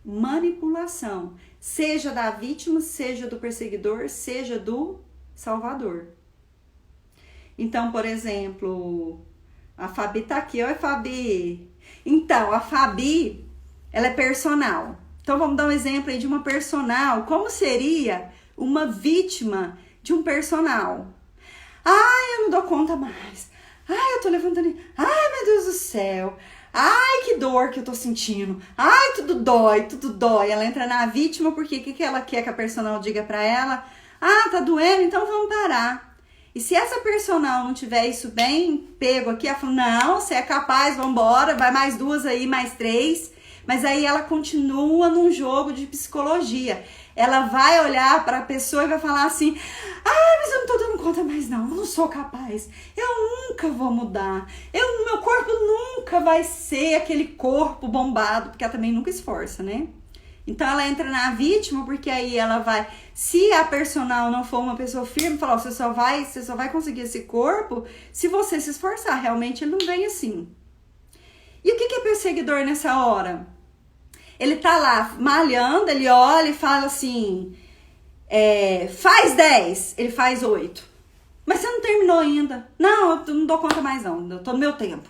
Manipulação. Seja da vítima, seja do perseguidor, seja do salvador. Então, por exemplo, a Fabi tá aqui. Oi, Fabi. Então, a Fabi, ela é personal. Então, vamos dar um exemplo aí de uma personal. Como seria uma vítima de um personal? Ai, eu não dou conta mais. Ai, eu tô levantando. Ai, meu Deus do céu. Ai, que dor que eu tô sentindo. Ai, tudo dói, tudo dói. Ela entra na vítima porque o que ela quer que a personal diga pra ela? Ah, tá doendo? Então vamos parar. E se essa personal não tiver isso bem pego aqui, ela fala, não, você é capaz, vambora, vai mais 2 aí, mais 3. Mas aí ela continua num jogo de psicologia. Ela vai olhar para a pessoa e vai falar assim, mas eu não tô dando conta mais não, eu não sou capaz, eu nunca vou mudar, meu corpo nunca vai ser aquele corpo bombado, porque ela também nunca esforça, né? Então ela entra na vítima, porque aí ela vai, se a personal não for uma pessoa firme, falar, você só vai conseguir esse corpo se você se esforçar, realmente ele não vem assim. E o que é perseguidor nessa hora? Ele tá lá malhando, ele olha e fala assim, faz 10, ele faz 8. Mas você não terminou ainda. Não, eu não dou conta mais não, eu tô no meu tempo.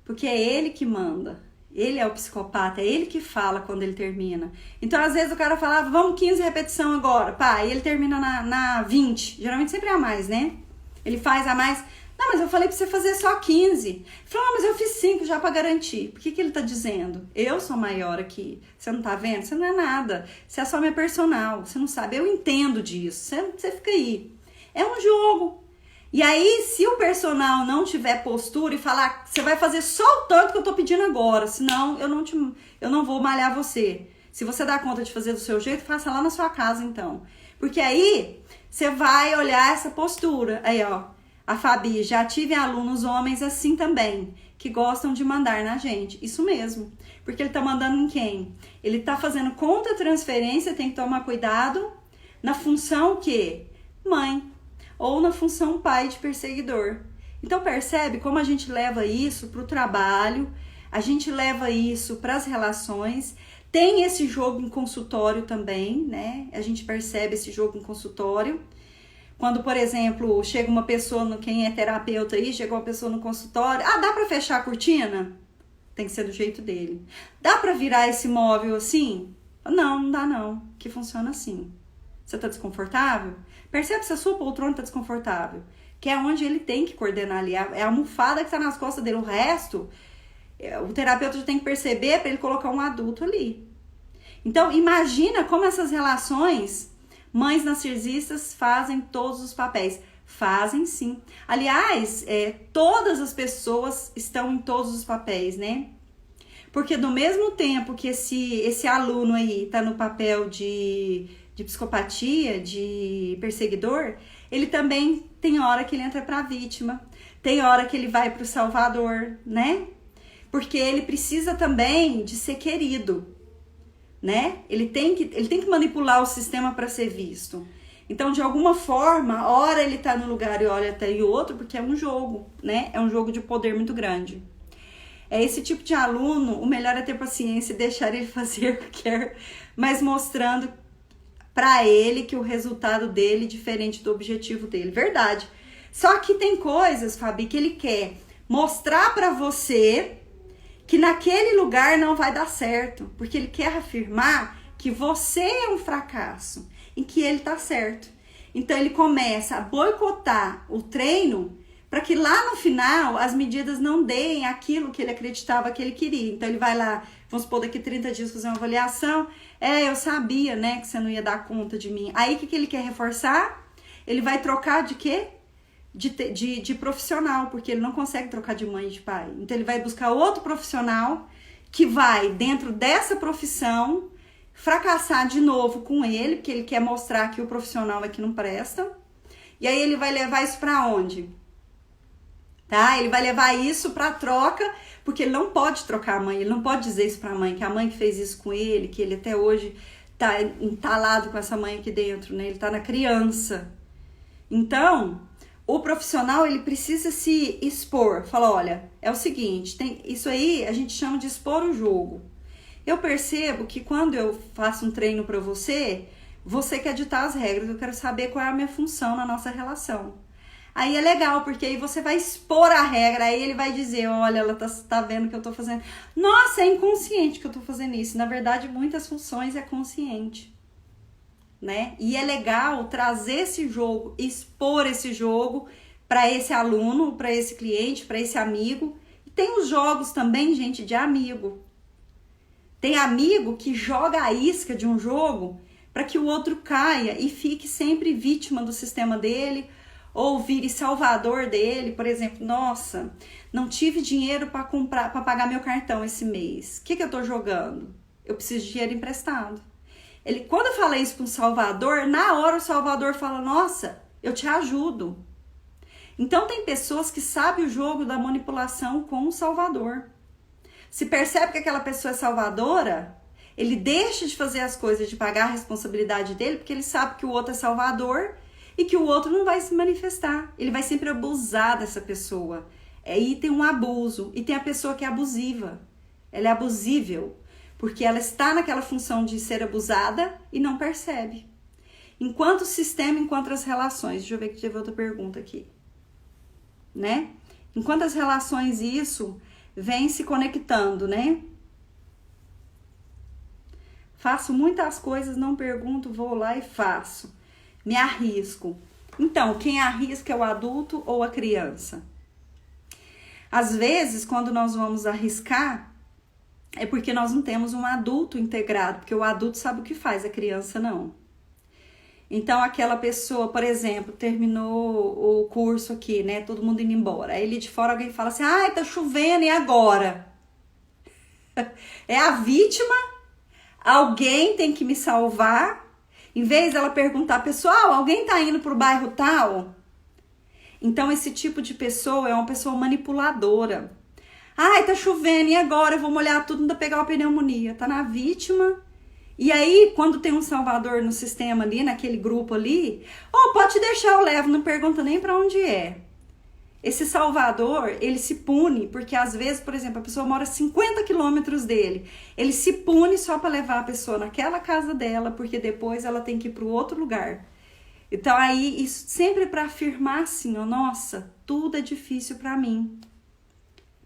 Porque é ele que manda, ele é o psicopata, é ele que fala quando ele termina. Então às vezes o cara falava, vamos 15 repetição agora, pá, e ele termina na 20, geralmente sempre é a mais, né? Ele faz a mais... Não, mas eu falei pra você fazer só 15. Ele falou, mas eu fiz 5 já pra garantir. Por que ele tá dizendo? Eu sou maior aqui. Você não tá vendo? Você não é nada. Você é só minha personal. Você não sabe. Eu entendo disso. Você fica aí. É um jogo. E aí, se o personal não tiver postura e falar, você vai fazer só o tanto que eu tô pedindo agora. Senão, eu não vou malhar você. Se você dá conta de fazer do seu jeito, faça lá na sua casa, então. Porque aí, você vai olhar essa postura. Aí, ó, a Fabi, já tive alunos homens assim também, que gostam de mandar na gente. Isso mesmo. Porque ele tá mandando em quem? Ele tá fazendo contra-transferência, tem que tomar cuidado na função que? Mãe. Ou na função pai de perseguidor. Então percebe como a gente leva isso pro trabalho, a gente leva isso para as relações. Tem esse jogo em consultório também, né? A gente percebe esse jogo em consultório. Quando, por exemplo, chega uma pessoa, quem é terapeuta aí, chega uma pessoa no consultório, dá pra fechar a cortina? Tem que ser do jeito dele. Dá pra virar esse móvel assim? Não, não dá não, que funciona assim. Você tá desconfortável? Percebe se a sua poltrona tá desconfortável, que é onde ele tem que coordenar ali, é a almofada que tá nas costas dele, o resto, o terapeuta já tem que perceber para ele colocar um adulto ali. Então, imagina como essas relações, mães narcisistas fazem todos os papéis. Fazem sim. Aliás, todas as pessoas estão em todos os papéis, né? Porque do mesmo tempo que esse aluno aí tá no papel de psicopatia, de perseguidor, ele também tem hora que ele entra pra vítima, tem hora que ele vai pro salvador, né? Porque ele precisa também de ser querido, né? Ele tem que manipular o sistema para ser visto. Então, de alguma forma, hora ele tá num lugar e hora tá em outro, porque é um jogo, né? É um jogo de poder muito grande. É esse tipo de aluno, o melhor é ter paciência e deixar ele fazer o que quer, mas mostrando para ele que o resultado dele é diferente do objetivo dele. Verdade. Só que tem coisas, Fabi, que ele quer mostrar para você que naquele lugar não vai dar certo, porque ele quer afirmar que você é um fracasso, em que ele tá certo. Então ele começa a boicotar o treino para que lá no final as medidas não deem aquilo que ele acreditava que ele queria. Então ele vai lá, vamos supor, daqui 30 dias fazer uma avaliação. Eu sabia, né, que você não ia dar conta de mim. Aí o que ele quer reforçar? Ele vai trocar de quê? De profissional, porque ele não consegue trocar de mãe e de pai. Então ele vai buscar outro profissional que vai, dentro dessa profissão, fracassar de novo com ele, porque ele quer mostrar que o profissional é que não presta. E aí ele vai levar isso para onde? Tá? Ele vai levar isso para troca, porque ele não pode trocar a mãe, ele não pode dizer isso para a mãe, que a mãe que fez isso com ele, que ele até hoje tá entalado com essa mãe aqui dentro, né? Ele tá na criança. Então, o profissional, ele precisa se expor. Fala, olha, é o seguinte, isso aí a gente chama de expor o jogo. Eu percebo que quando eu faço um treino para você, você quer ditar as regras, eu quero saber qual é a minha função na nossa relação. Aí é legal, porque aí você vai expor a regra, aí ele vai dizer, olha, ela tá vendo que eu tô fazendo. Nossa, é inconsciente que eu tô fazendo isso. Na verdade, muitas funções é consciente, né? E é legal trazer esse jogo, expor esse jogo para esse aluno, para esse cliente, para esse amigo. E tem os jogos também, gente, de amigo. Tem amigo que joga a isca de um jogo para que o outro caia e fique sempre vítima do sistema dele, ou vire salvador dele. Por exemplo, nossa, não tive dinheiro para pagar meu cartão esse mês. O que eu tô jogando? Eu preciso de dinheiro emprestado. Quando eu falei isso com o Salvador, na hora o Salvador fala, nossa, eu te ajudo. Então tem pessoas que sabem o jogo da manipulação com o Salvador. Se percebe que aquela pessoa é salvadora, ele deixa de fazer as coisas, de pagar a responsabilidade dele, porque ele sabe que o outro é salvador e que o outro não vai se manifestar. Ele vai sempre abusar dessa pessoa. Aí tem um abuso. E tem a pessoa que é abusiva. Ela é abusível, porque ela está naquela função de ser abusada e não percebe. Enquanto o sistema, enquanto as relações. Deixa eu ver que teve outra pergunta aqui. Né? Enquanto as relações, isso vem se conectando, né? Faço muitas coisas, não pergunto, vou lá e faço. Me arrisco. Então, quem arrisca é o adulto ou a criança? Às vezes, quando nós vamos arriscar, é porque nós não temos um adulto integrado, porque o adulto sabe o que faz, a criança não. Então, aquela pessoa, por exemplo, terminou o curso aqui, né? Todo mundo indo embora. Aí ali de fora alguém fala assim, tá chovendo, e agora? É a vítima alguém tem que me salvar. Em vez dela perguntar, pessoal, alguém tá indo pro bairro tal? Então, esse tipo de pessoa é uma pessoa manipuladora. Ai, tá chovendo, e agora? Eu vou molhar tudo, ainda pegar uma pneumonia. Tá na vítima. E aí, quando tem um salvador no sistema ali, naquele grupo ali, pode deixar, eu levo, não pergunta nem pra onde é. Esse salvador, ele se pune, porque às vezes, por exemplo, a pessoa mora 50 quilômetros dele. Ele se pune só para levar a pessoa naquela casa dela, porque depois ela tem que ir para o outro lugar. Então aí, isso sempre para afirmar assim, nossa, tudo é difícil para mim.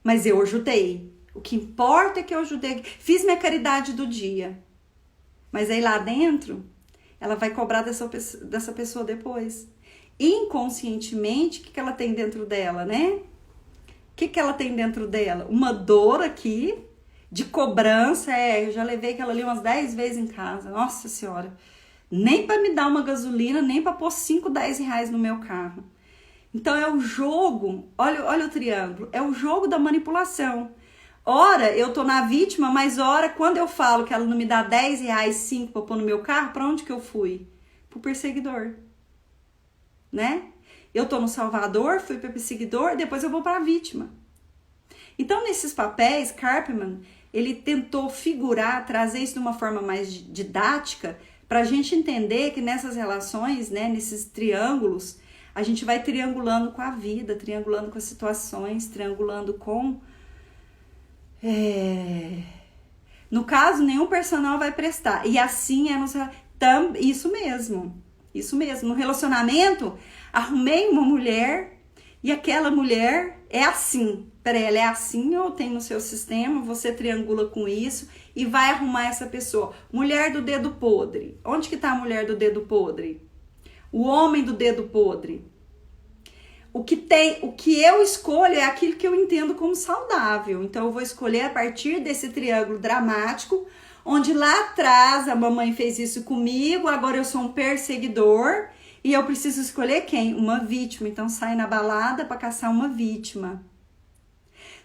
Mas eu ajudei. O que importa é que eu ajudei. Fiz minha caridade do dia. Mas aí lá dentro, ela vai cobrar dessa pessoa depois. Inconscientemente, o que ela tem dentro dela, né? O que ela tem dentro dela? Uma dor aqui de cobrança. Eu já levei aquela ali umas 10 vezes em casa. Nossa Senhora. Nem para me dar uma gasolina, nem para pôr 5, 10 reais no meu carro. Então é o jogo, olha o triângulo, é o jogo da manipulação. Ora, eu tô na vítima, mas ora, quando eu falo que ela não me dá 10 reais, 5 para pôr no meu carro, para onde que eu fui? Pro perseguidor. Né? Eu tô no salvador, fui para perseguidor, depois eu vou para a vítima. Então, nesses papéis, Karpman, ele tentou figurar, trazer isso de uma forma mais didática, para a gente entender que nessas relações, né, nesses triângulos, a gente vai triangulando com a vida, triangulando com as situações, triangulando com... No caso, nenhum personal vai prestar. E assim é nos... Isso mesmo. No relacionamento, arrumei uma mulher e aquela mulher é assim. Peraí, ela é assim ou tem no seu sistema? Você triangula com isso e vai arrumar essa pessoa. Mulher do dedo podre. Onde que tá a mulher do dedo podre? O homem do dedo podre. O que eu escolho é aquilo que eu entendo como saudável. Então, eu vou escolher a partir desse triângulo dramático, onde lá atrás a mamãe fez isso comigo, agora eu sou um perseguidor e eu preciso escolher quem? Uma vítima. Então sai na balada para caçar uma vítima.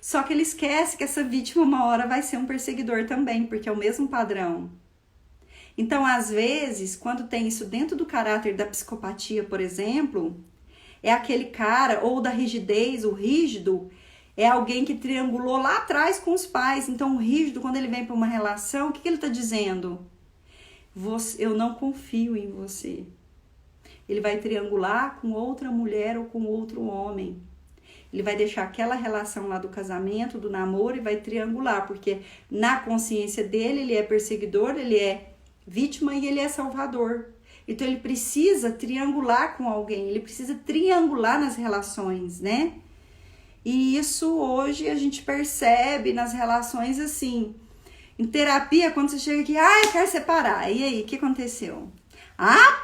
Só que ele esquece que essa vítima uma hora vai ser um perseguidor também, porque é o mesmo padrão. Então, às vezes, quando tem isso dentro do caráter da psicopatia, por exemplo, é aquele cara, ou da rigidez, o rígido, é alguém que triangulou lá atrás com os pais. Então, o rígido, quando ele vem para uma relação, o que ele está dizendo? Eu não confio em você. Ele vai triangular com outra mulher ou com outro homem. Ele vai deixar aquela relação lá do casamento, do namoro, e vai triangular, porque na consciência dele, ele é perseguidor, ele é vítima e ele é salvador. Então, ele precisa triangular com alguém, ele precisa triangular nas relações, né? E isso hoje a gente percebe nas relações assim. Em terapia, quando você chega aqui, eu quero separar. E aí, o que aconteceu?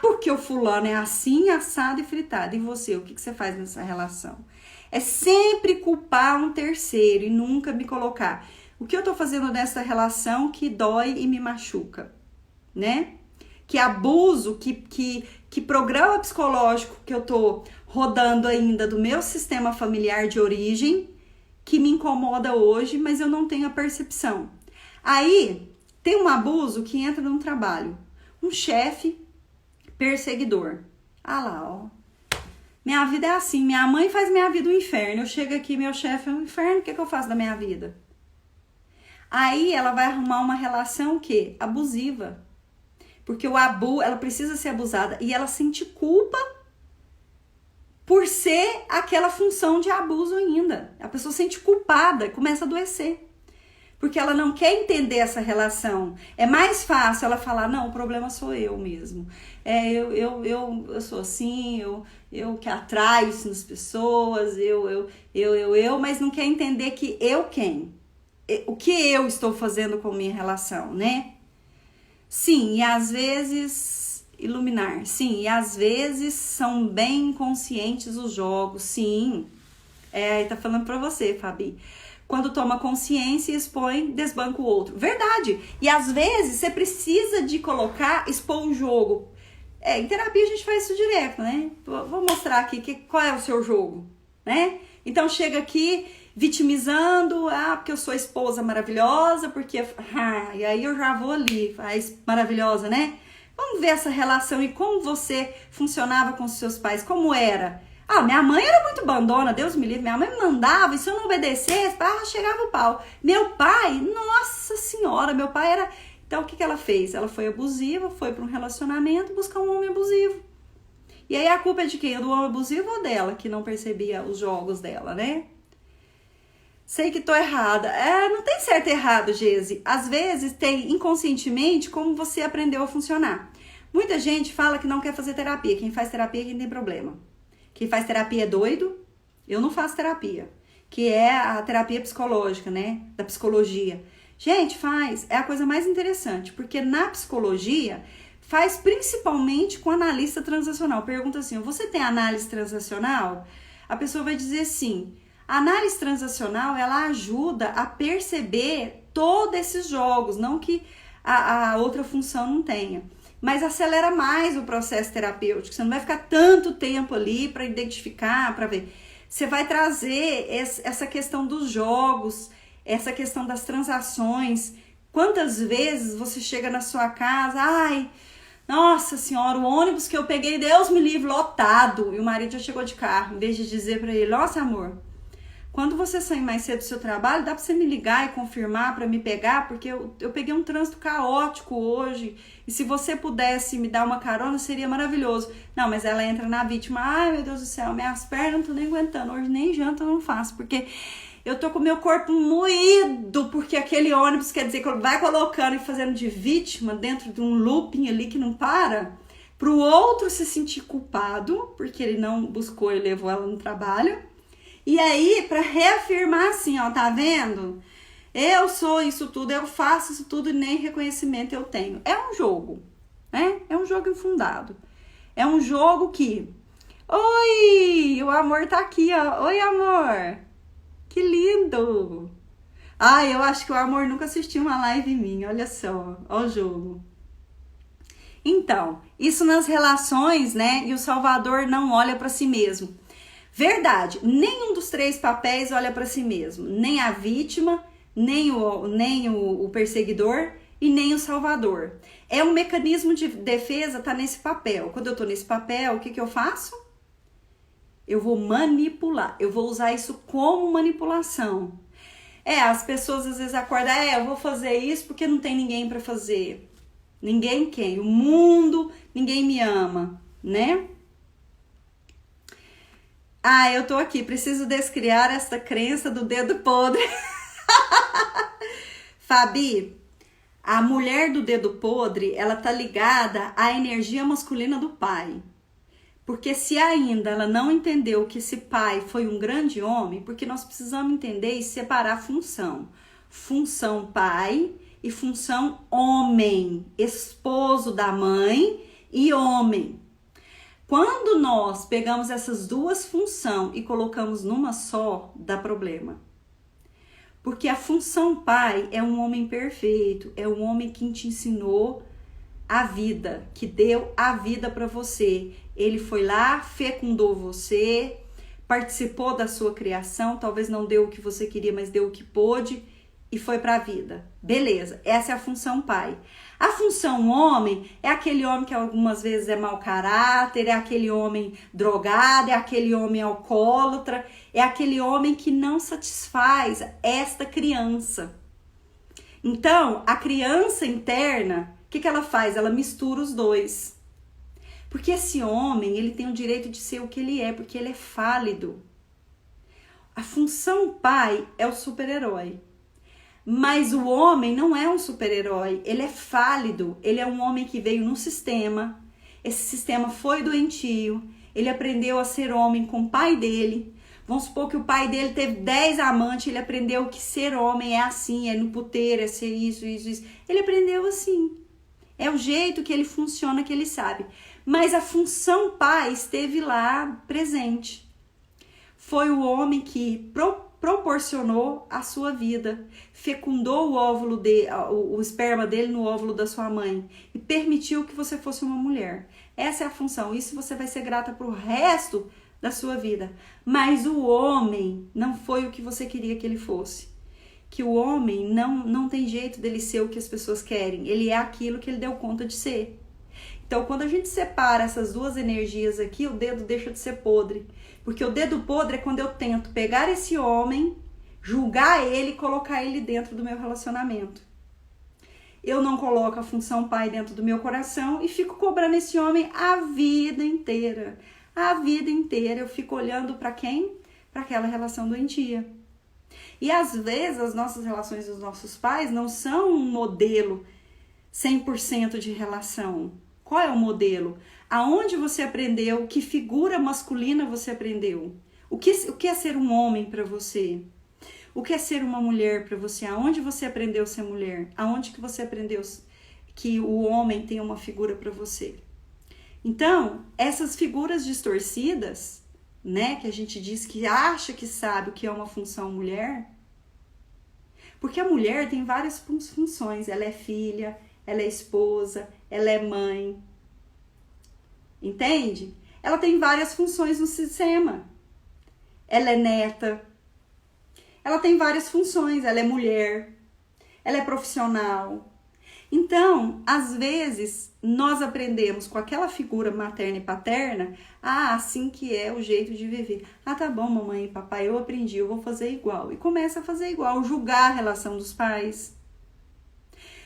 Porque o fulano é assim, assado e fritado. E você, o que você faz nessa relação? É sempre culpar um terceiro e nunca me colocar. O que eu tô fazendo nessa relação que dói e me machuca, né? Que abuso, que programa psicológico que eu tô rodando ainda do meu sistema familiar de origem, que me incomoda hoje, mas eu não tenho a percepção. Aí, tem um abuso que entra no trabalho. Um chefe perseguidor. Lá, ó. Minha vida é assim, minha mãe faz minha vida um inferno. Eu chego aqui, meu chefe é um inferno, o que eu faço da minha vida? Aí, ela vai arrumar uma relação o quê? Abusiva. Porque ela precisa ser abusada e ela sente culpa por ser aquela função de abuso ainda. A pessoa sente culpada e começa a adoecer. Porque ela não quer entender essa relação. É mais fácil ela falar, não, o problema sou eu mesmo. Eu sou assim, eu que atraio isso nas pessoas, mas não quer entender que eu quem? O que eu estou fazendo com minha relação, né? Sim, e às vezes iluminar. Sim, e às vezes são bem inconscientes os jogos. Sim, tá falando pra você, Fabi. Quando toma consciência e expõe, desbanca o outro. Verdade. E às vezes você precisa de expor um jogo. Em terapia a gente faz isso direto, né? Vou mostrar aqui qual é o seu jogo, né? Então chega aqui, vitimizando, porque eu sou esposa maravilhosa, porque, e aí eu já vou ali, maravilhosa, né? Vamos ver essa relação e como você funcionava com os seus pais, como era. Minha mãe era muito bandona, Deus me livre, minha mãe me mandava, e se eu não obedecesse, chegava o pau. Meu pai, nossa senhora, meu pai era... Então, o que ela fez? Ela foi abusiva, foi para um relacionamento buscar um homem abusivo. E aí a culpa é de quem? Do homem abusivo ou dela, que não percebia os jogos dela, né? Sei que tô errada. Não tem certo e errado, Gese. Às vezes tem inconscientemente como você aprendeu a funcionar. Muita gente fala que não quer fazer terapia. Quem faz terapia é quem tem problema. Quem faz terapia é doido. Eu não faço terapia. Que é a terapia psicológica, né? Da psicologia. Gente, faz. É a coisa mais interessante. Porque na psicologia, faz principalmente com analista transacional. Pergunta assim, você tem análise transacional? A pessoa vai dizer sim. A análise transacional, ela ajuda a perceber todos esses jogos, não que a outra função não tenha, mas acelera mais o processo terapêutico. Você não vai ficar tanto tempo ali para identificar, para ver. Você vai trazer essa questão dos jogos, essa questão das transações. Quantas vezes você chega na sua casa, nossa senhora, o ônibus que eu peguei, Deus me livre, lotado, e o marido já chegou de carro, em vez de dizer para ele, nossa amor, quando você sair mais cedo do seu trabalho, dá para você me ligar e confirmar para me pegar, porque eu peguei um trânsito caótico hoje, e se você pudesse me dar uma carona, seria maravilhoso. Não, mas ela entra na vítima, meu Deus do céu, minhas pernas não tô nem aguentando, hoje nem janta eu não faço, porque eu tô com meu corpo moído, porque aquele ônibus, quer dizer, que vai colocando e fazendo de vítima dentro de um looping ali que não para, pro outro se sentir culpado, porque ele não buscou e levou ela no trabalho. E aí, para reafirmar assim, tá vendo? Eu sou isso tudo, eu faço isso tudo e nem reconhecimento eu tenho. É um jogo, né? É um jogo infundado. É um jogo que... Oi, o amor tá aqui, ó. Oi, amor. Que lindo. Eu acho que o amor nunca assistiu uma live minha, olha só. Ó o jogo. Então, isso nas relações, né? E o Salvador não olha para si mesmo. Verdade, nenhum dos três papéis olha para si mesmo, nem a vítima, nem o perseguidor e nem o salvador. É um mecanismo de defesa, tá nesse papel. Quando eu tô nesse papel, o que eu faço? Eu vou manipular, eu vou usar isso como manipulação. As pessoas às vezes acordam, eu vou fazer isso porque não tem ninguém para fazer. Ninguém quem? O mundo, ninguém me ama, né? Eu tô aqui, preciso descriar essa crença do dedo podre. Fabi, a mulher do dedo podre, ela tá ligada à energia masculina do pai. Porque se ainda ela não entendeu que esse pai foi um grande homem, porque nós precisamos entender e separar a função. Função pai e função homem, esposo da mãe e homem. Quando nós pegamos essas duas funções e colocamos numa só, dá problema. Porque a função pai é um homem perfeito, é um homem que te ensinou a vida, que deu a vida para você. Ele foi lá, fecundou você, participou da sua criação, talvez não deu o que você queria, mas deu o que pôde e foi para a vida. Beleza, essa é a função pai. A função homem é aquele homem que algumas vezes é mau caráter, é aquele homem drogado, é aquele homem alcoólatra, é aquele homem que não satisfaz esta criança. Então, a criança interna, o que ela faz? Ela mistura os dois. Porque esse homem, ele tem o direito de ser o que ele é, porque ele é fálido. A função pai é o super-herói. Mas o homem não é um super-herói, ele é fálido, ele é um homem que veio num sistema, esse sistema foi doentio, ele aprendeu a ser homem com o pai dele. Vamos supor que o pai dele teve 10 amantes, ele aprendeu que ser homem é assim, é no puteiro, é ser isso. Ele aprendeu assim. É o jeito que ele funciona, que ele sabe. Mas a função pai esteve lá presente. Foi o homem que proporcionou a sua vida, fecundou o óvulo o esperma dele no óvulo da sua mãe e permitiu que você fosse uma mulher. Essa é a função. Isso você vai ser grata pro resto da sua vida. Mas o homem não foi o que você queria que ele fosse. Que o homem não tem jeito dele ser o que as pessoas querem. Ele é aquilo que ele deu conta de ser. Então, quando a gente separa essas duas energias aqui, o dedo deixa de ser podre. Porque o dedo podre é quando eu tento pegar esse homem, julgar ele e colocar ele dentro do meu relacionamento. Eu não coloco a função pai dentro do meu coração e fico cobrando esse homem a vida inteira. A vida inteira eu fico olhando para quem? Para aquela relação doentia. E às vezes as nossas relações dos nossos pais não são um modelo 100% de relação. Qual é o modelo? Aonde você aprendeu? Que figura masculina você aprendeu? O que é ser um homem para você? O que é ser uma mulher para você? Aonde você aprendeu a ser mulher? Aonde que você aprendeu que o homem tem uma figura para você? Então, essas figuras distorcidas, né, que a gente diz que acha que sabe o que é uma função mulher, porque a mulher tem várias funções. Ela é filha, ela é esposa, ela é mãe. Entende? Ela tem várias funções no sistema. Ela é neta. Ela tem várias funções. Ela é mulher. Ela é profissional. Então, às vezes, nós aprendemos com aquela figura materna e paterna, assim que é o jeito de viver. Tá bom, mamãe e papai, eu aprendi, eu vou fazer igual. E começa a fazer igual, julgar a relação dos pais.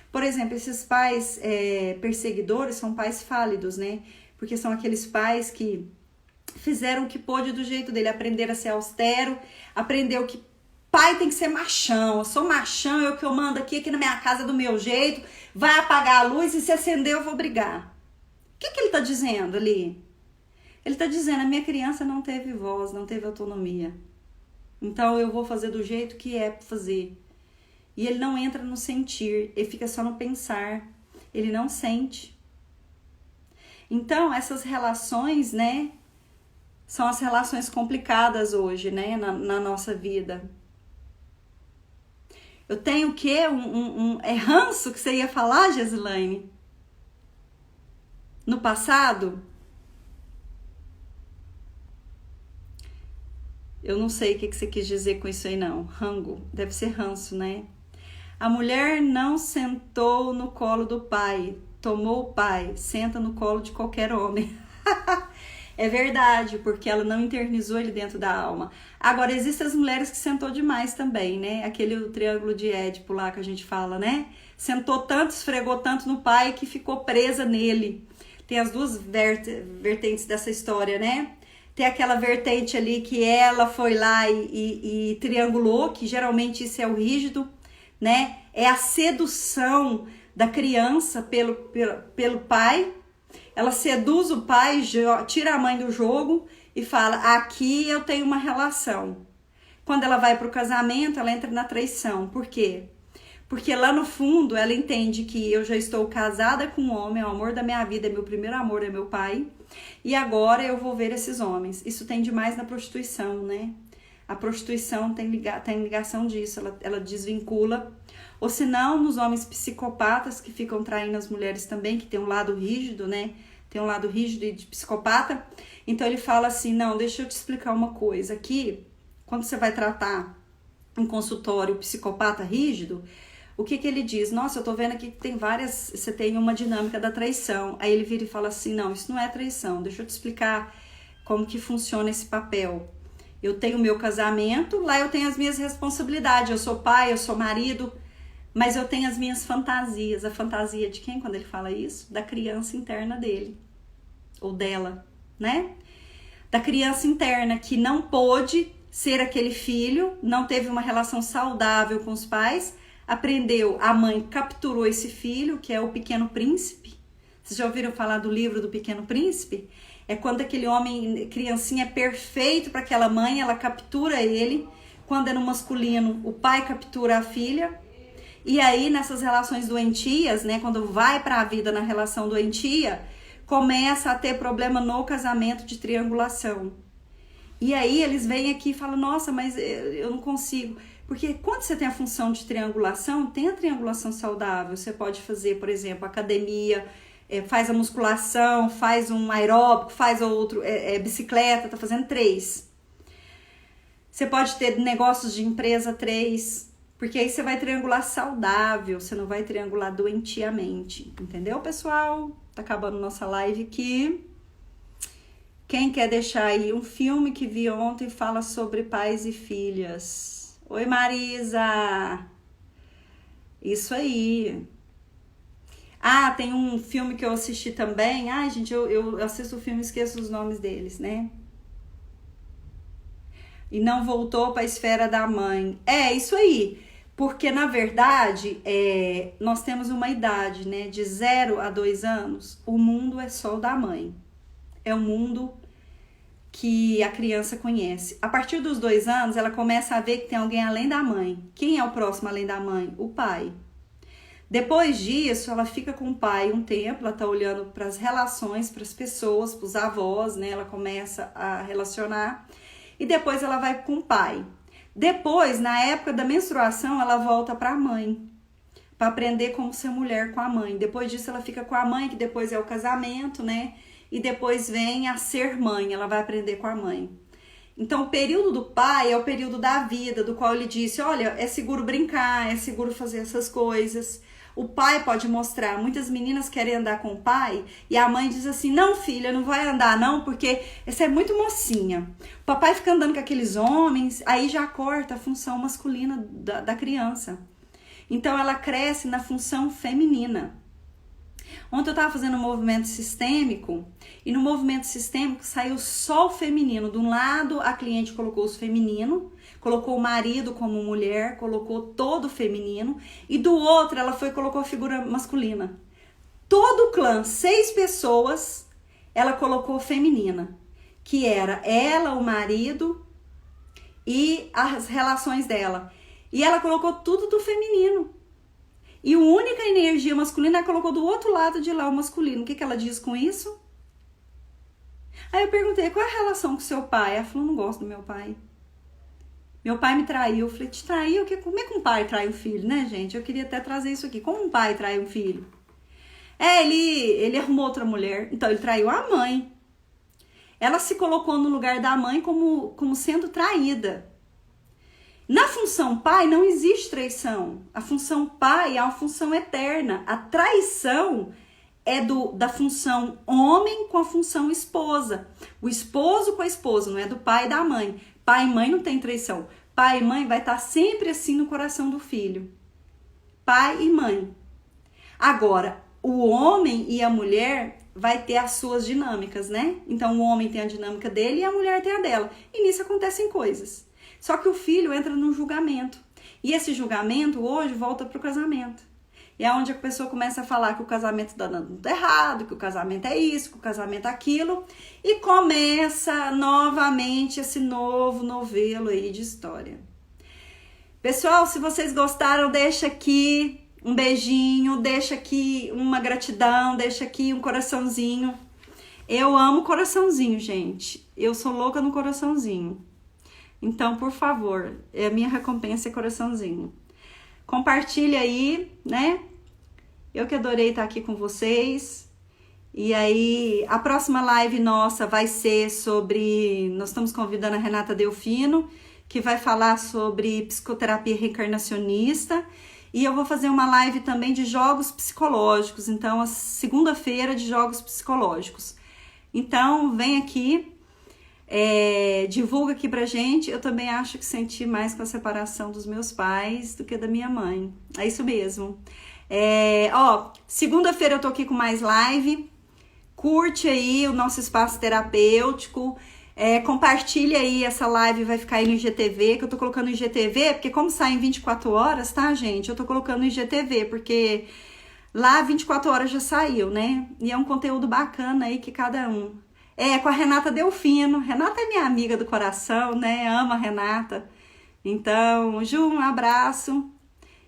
Por exemplo, esses pais perseguidores são pais fálidos, né? Porque são aqueles pais que fizeram o que pôde do jeito dele, aprenderam a ser austero, aprendeu que pai tem que ser machão, eu sou machão, eu que eu mando aqui na minha casa do meu jeito, vai apagar a luz e se acender eu vou brigar. O que ele tá dizendo ali? Ele tá dizendo, a minha criança não teve voz, não teve autonomia. Então eu vou fazer do jeito que é pra fazer. E ele não entra no sentir, ele fica só no pensar, ele não sente. Então essas relações, né, são as relações complicadas hoje, né, na nossa vida. Eu tenho o quê? É ranço que você ia falar, Geslaine? No passado? Eu não sei o que você quis dizer com isso aí, não. Rango. Deve ser ranço, né? A mulher não sentou no colo do pai. Tomou o pai. Senta no colo de qualquer homem. É verdade, porque ela não internizou ele dentro da alma. Agora, existem as mulheres que sentou demais também, né? Aquele triângulo de Édipo lá que a gente fala, né? Sentou tanto, esfregou tanto no pai que ficou presa nele. Tem as duas vertentes dessa história, né? Tem aquela vertente ali que ela foi lá e triangulou, que geralmente isso é o rígido, né? É a sedução da criança pelo pai. Ela seduz o pai, tira a mãe do jogo e fala, aqui eu tenho uma relação. Quando ela vai para o casamento, ela entra na traição. Por quê? Porque lá no fundo ela entende que eu já estou casada com um homem, é o amor da minha vida, é meu primeiro amor, é meu pai. E agora eu vou ver esses homens. Isso tem demais na prostituição, né? A prostituição tem ligação disso, ela desvincula. Ou senão, nos homens psicopatas que ficam traindo as mulheres também, que tem um lado rígido, né? Tem um lado rígido e de psicopata. Então ele fala assim, não, deixa eu te explicar uma coisa. Aqui, quando você vai tratar em consultório o psicopata rígido, o que ele diz? Nossa, eu tô vendo aqui que tem várias, você tem uma dinâmica da traição. Aí ele vira e fala assim, não, isso não é traição, deixa eu te explicar como que funciona esse papel. Eu tenho o meu casamento, lá eu tenho as minhas responsabilidades, eu sou pai, eu sou marido, mas eu tenho as minhas fantasias. A fantasia de quem quando ele fala isso? Da criança interna dele, ou dela, né? Da criança interna que não pôde ser aquele filho, não teve uma relação saudável com os pais, aprendeu, a mãe capturou esse filho, que é o Pequeno Príncipe. Vocês já ouviram falar do livro do Pequeno Príncipe? É quando aquele homem, criancinha, é perfeito para aquela mãe, ela captura ele. Quando é no masculino, o pai captura a filha. E aí, nessas relações doentias, né, quando vai para a vida na relação doentia, começa a ter problema no casamento de triangulação. E aí, eles vêm aqui e falam, nossa, mas eu não consigo. Porque quando você tem a função de triangulação, tem a triangulação saudável. Você pode fazer, por exemplo, academia, faz a musculação, faz um aeróbico, faz outro, bicicleta, tá fazendo 3. Você pode ter negócios de empresa 3, porque aí você vai triangular saudável, você não vai triangular doentiamente, entendeu, pessoal? Tá acabando nossa live aqui. Quem quer deixar aí um filme que vi ontem fala sobre pais e filhas? Oi, Marisa! Isso aí. Ah, tem um filme que eu assisti também. Ai, gente, eu assisto o filme e esqueço os nomes deles, né? E não voltou para a esfera da mãe. É, isso aí. Porque, na verdade, nós temos uma idade, né? De 0 a 2 anos, o mundo é só o da mãe. É o mundo que a criança conhece. A partir dos 2 anos, ela começa a ver que tem alguém além da mãe. Quem é o próximo além da mãe? O pai. Depois disso, ela fica com o pai um tempo, ela tá olhando para as relações, para as pessoas, para os avós, né? Ela começa a relacionar e depois ela vai com o pai. Depois, na época da menstruação, ela volta para a mãe, para aprender como ser mulher com a mãe. Depois disso, ela fica com a mãe, que depois é o casamento, né? E depois vem a ser mãe, ela vai aprender com a mãe. Então, o período do pai é o período da vida, do qual ele disse, olha, é seguro brincar, é seguro fazer essas coisas. O pai pode mostrar, muitas meninas querem andar com o pai e a mãe diz assim, não filha, não vai andar não, porque essa é muito mocinha. O papai fica andando com aqueles homens, aí já corta a função masculina da criança. Então ela cresce na função feminina. Ontem eu estava fazendo um movimento sistêmico e no movimento sistêmico saiu só o feminino. De um lado a cliente colocou os feminino, colocou o marido como mulher, colocou todo o feminino e do outro ela foi e colocou a figura masculina. Todo o clã, 6 pessoas, ela colocou feminina, que era ela, o marido e as relações dela. E ela colocou tudo do feminino. E a única energia masculina ela colocou do outro lado de lá o masculino. O que ela diz com isso? Aí eu perguntei, qual é a relação com seu pai? Ela falou, não gosto do meu pai. Meu pai me traiu. Eu falei, te traiu? Como é que um pai trai um filho, né, gente? Eu queria até trazer isso aqui. Como um pai trai um filho? Ele arrumou outra mulher. Então, ele traiu a mãe. Ela se colocou no lugar da mãe como sendo traída. Na função pai não existe traição. A função pai é uma função eterna. A traição é da função homem com a função esposa. O esposo com a esposa, não é do pai e da mãe. Pai e mãe não tem traição. Pai e mãe vai estar sempre assim no coração do filho. Pai e mãe. Agora, o homem e a mulher vai ter as suas dinâmicas, né? Então o homem tem a dinâmica dele e a mulher tem a dela. E nisso acontecem coisas. Só que o filho entra num julgamento. E esse julgamento hoje volta para o casamento. E é onde a pessoa começa a falar que o casamento está dando muito errado, que o casamento é isso, que o casamento é aquilo. E começa novamente esse novo novelo aí de história. Pessoal, se vocês gostaram, deixa aqui um beijinho, deixa aqui uma gratidão, deixa aqui um coraçãozinho. Eu amo coraçãozinho, gente. Eu sou louca no coraçãozinho. Então, por favor, a minha recompensa é coraçãozinho. Compartilha aí, né? Eu que adorei estar aqui com vocês. E aí, a próxima live nossa vai ser sobre... Nós estamos convidando a Renata Delfino, que vai falar sobre psicoterapia reencarnacionista. E eu vou fazer uma live também de jogos psicológicos. Então, a segunda-feira de jogos psicológicos. Então, vem aqui. Divulga aqui pra gente. Eu também acho que senti mais com a separação dos meus pais do que da minha mãe. É isso mesmo. Segunda-feira eu tô aqui com mais live. Curte aí o nosso espaço terapêutico. Compartilha aí essa live, vai ficar aí no IGTV, que eu tô colocando no IGTV, porque como sai em 24 horas, tá, gente? Eu tô colocando no IGTV, porque lá 24 horas já saiu, né? E é um conteúdo bacana aí que cada um... com a Renata Delfino. Renata é minha amiga do coração, né? Amo a Renata. Então, Ju, um abraço.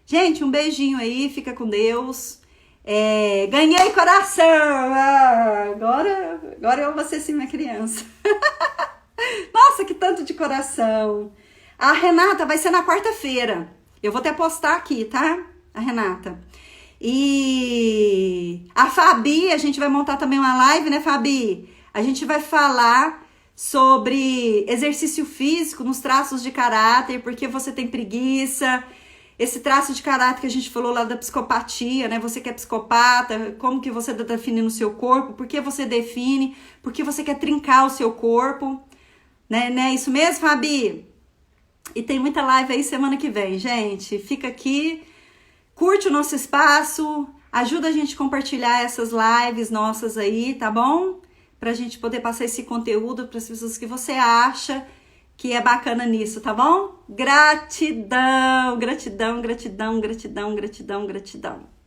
Gente, um beijinho aí, fica com Deus. Ganhei coração! Agora eu vou ser sim minha criança. Nossa, que tanto de coração. A Renata vai ser na quarta-feira. Eu vou até postar aqui, tá? A Renata. E a Fabi, a gente vai montar também uma live, né, Fabi? A gente vai falar sobre exercício físico nos traços de caráter, porque você tem preguiça, esse traço de caráter que a gente falou lá da psicopatia, né? Você que é psicopata, como que você está definindo o seu corpo, por que você define, por que você quer trincar o seu corpo, né? Não é isso mesmo, Fabi? E tem muita live aí semana que vem, gente. Fica aqui, curte o nosso espaço, ajuda a gente a compartilhar essas lives nossas aí, tá bom? Pra gente poder passar esse conteúdo para as pessoas que você acha que é bacana nisso, tá bom? Gratidão, gratidão, gratidão, gratidão, gratidão, gratidão.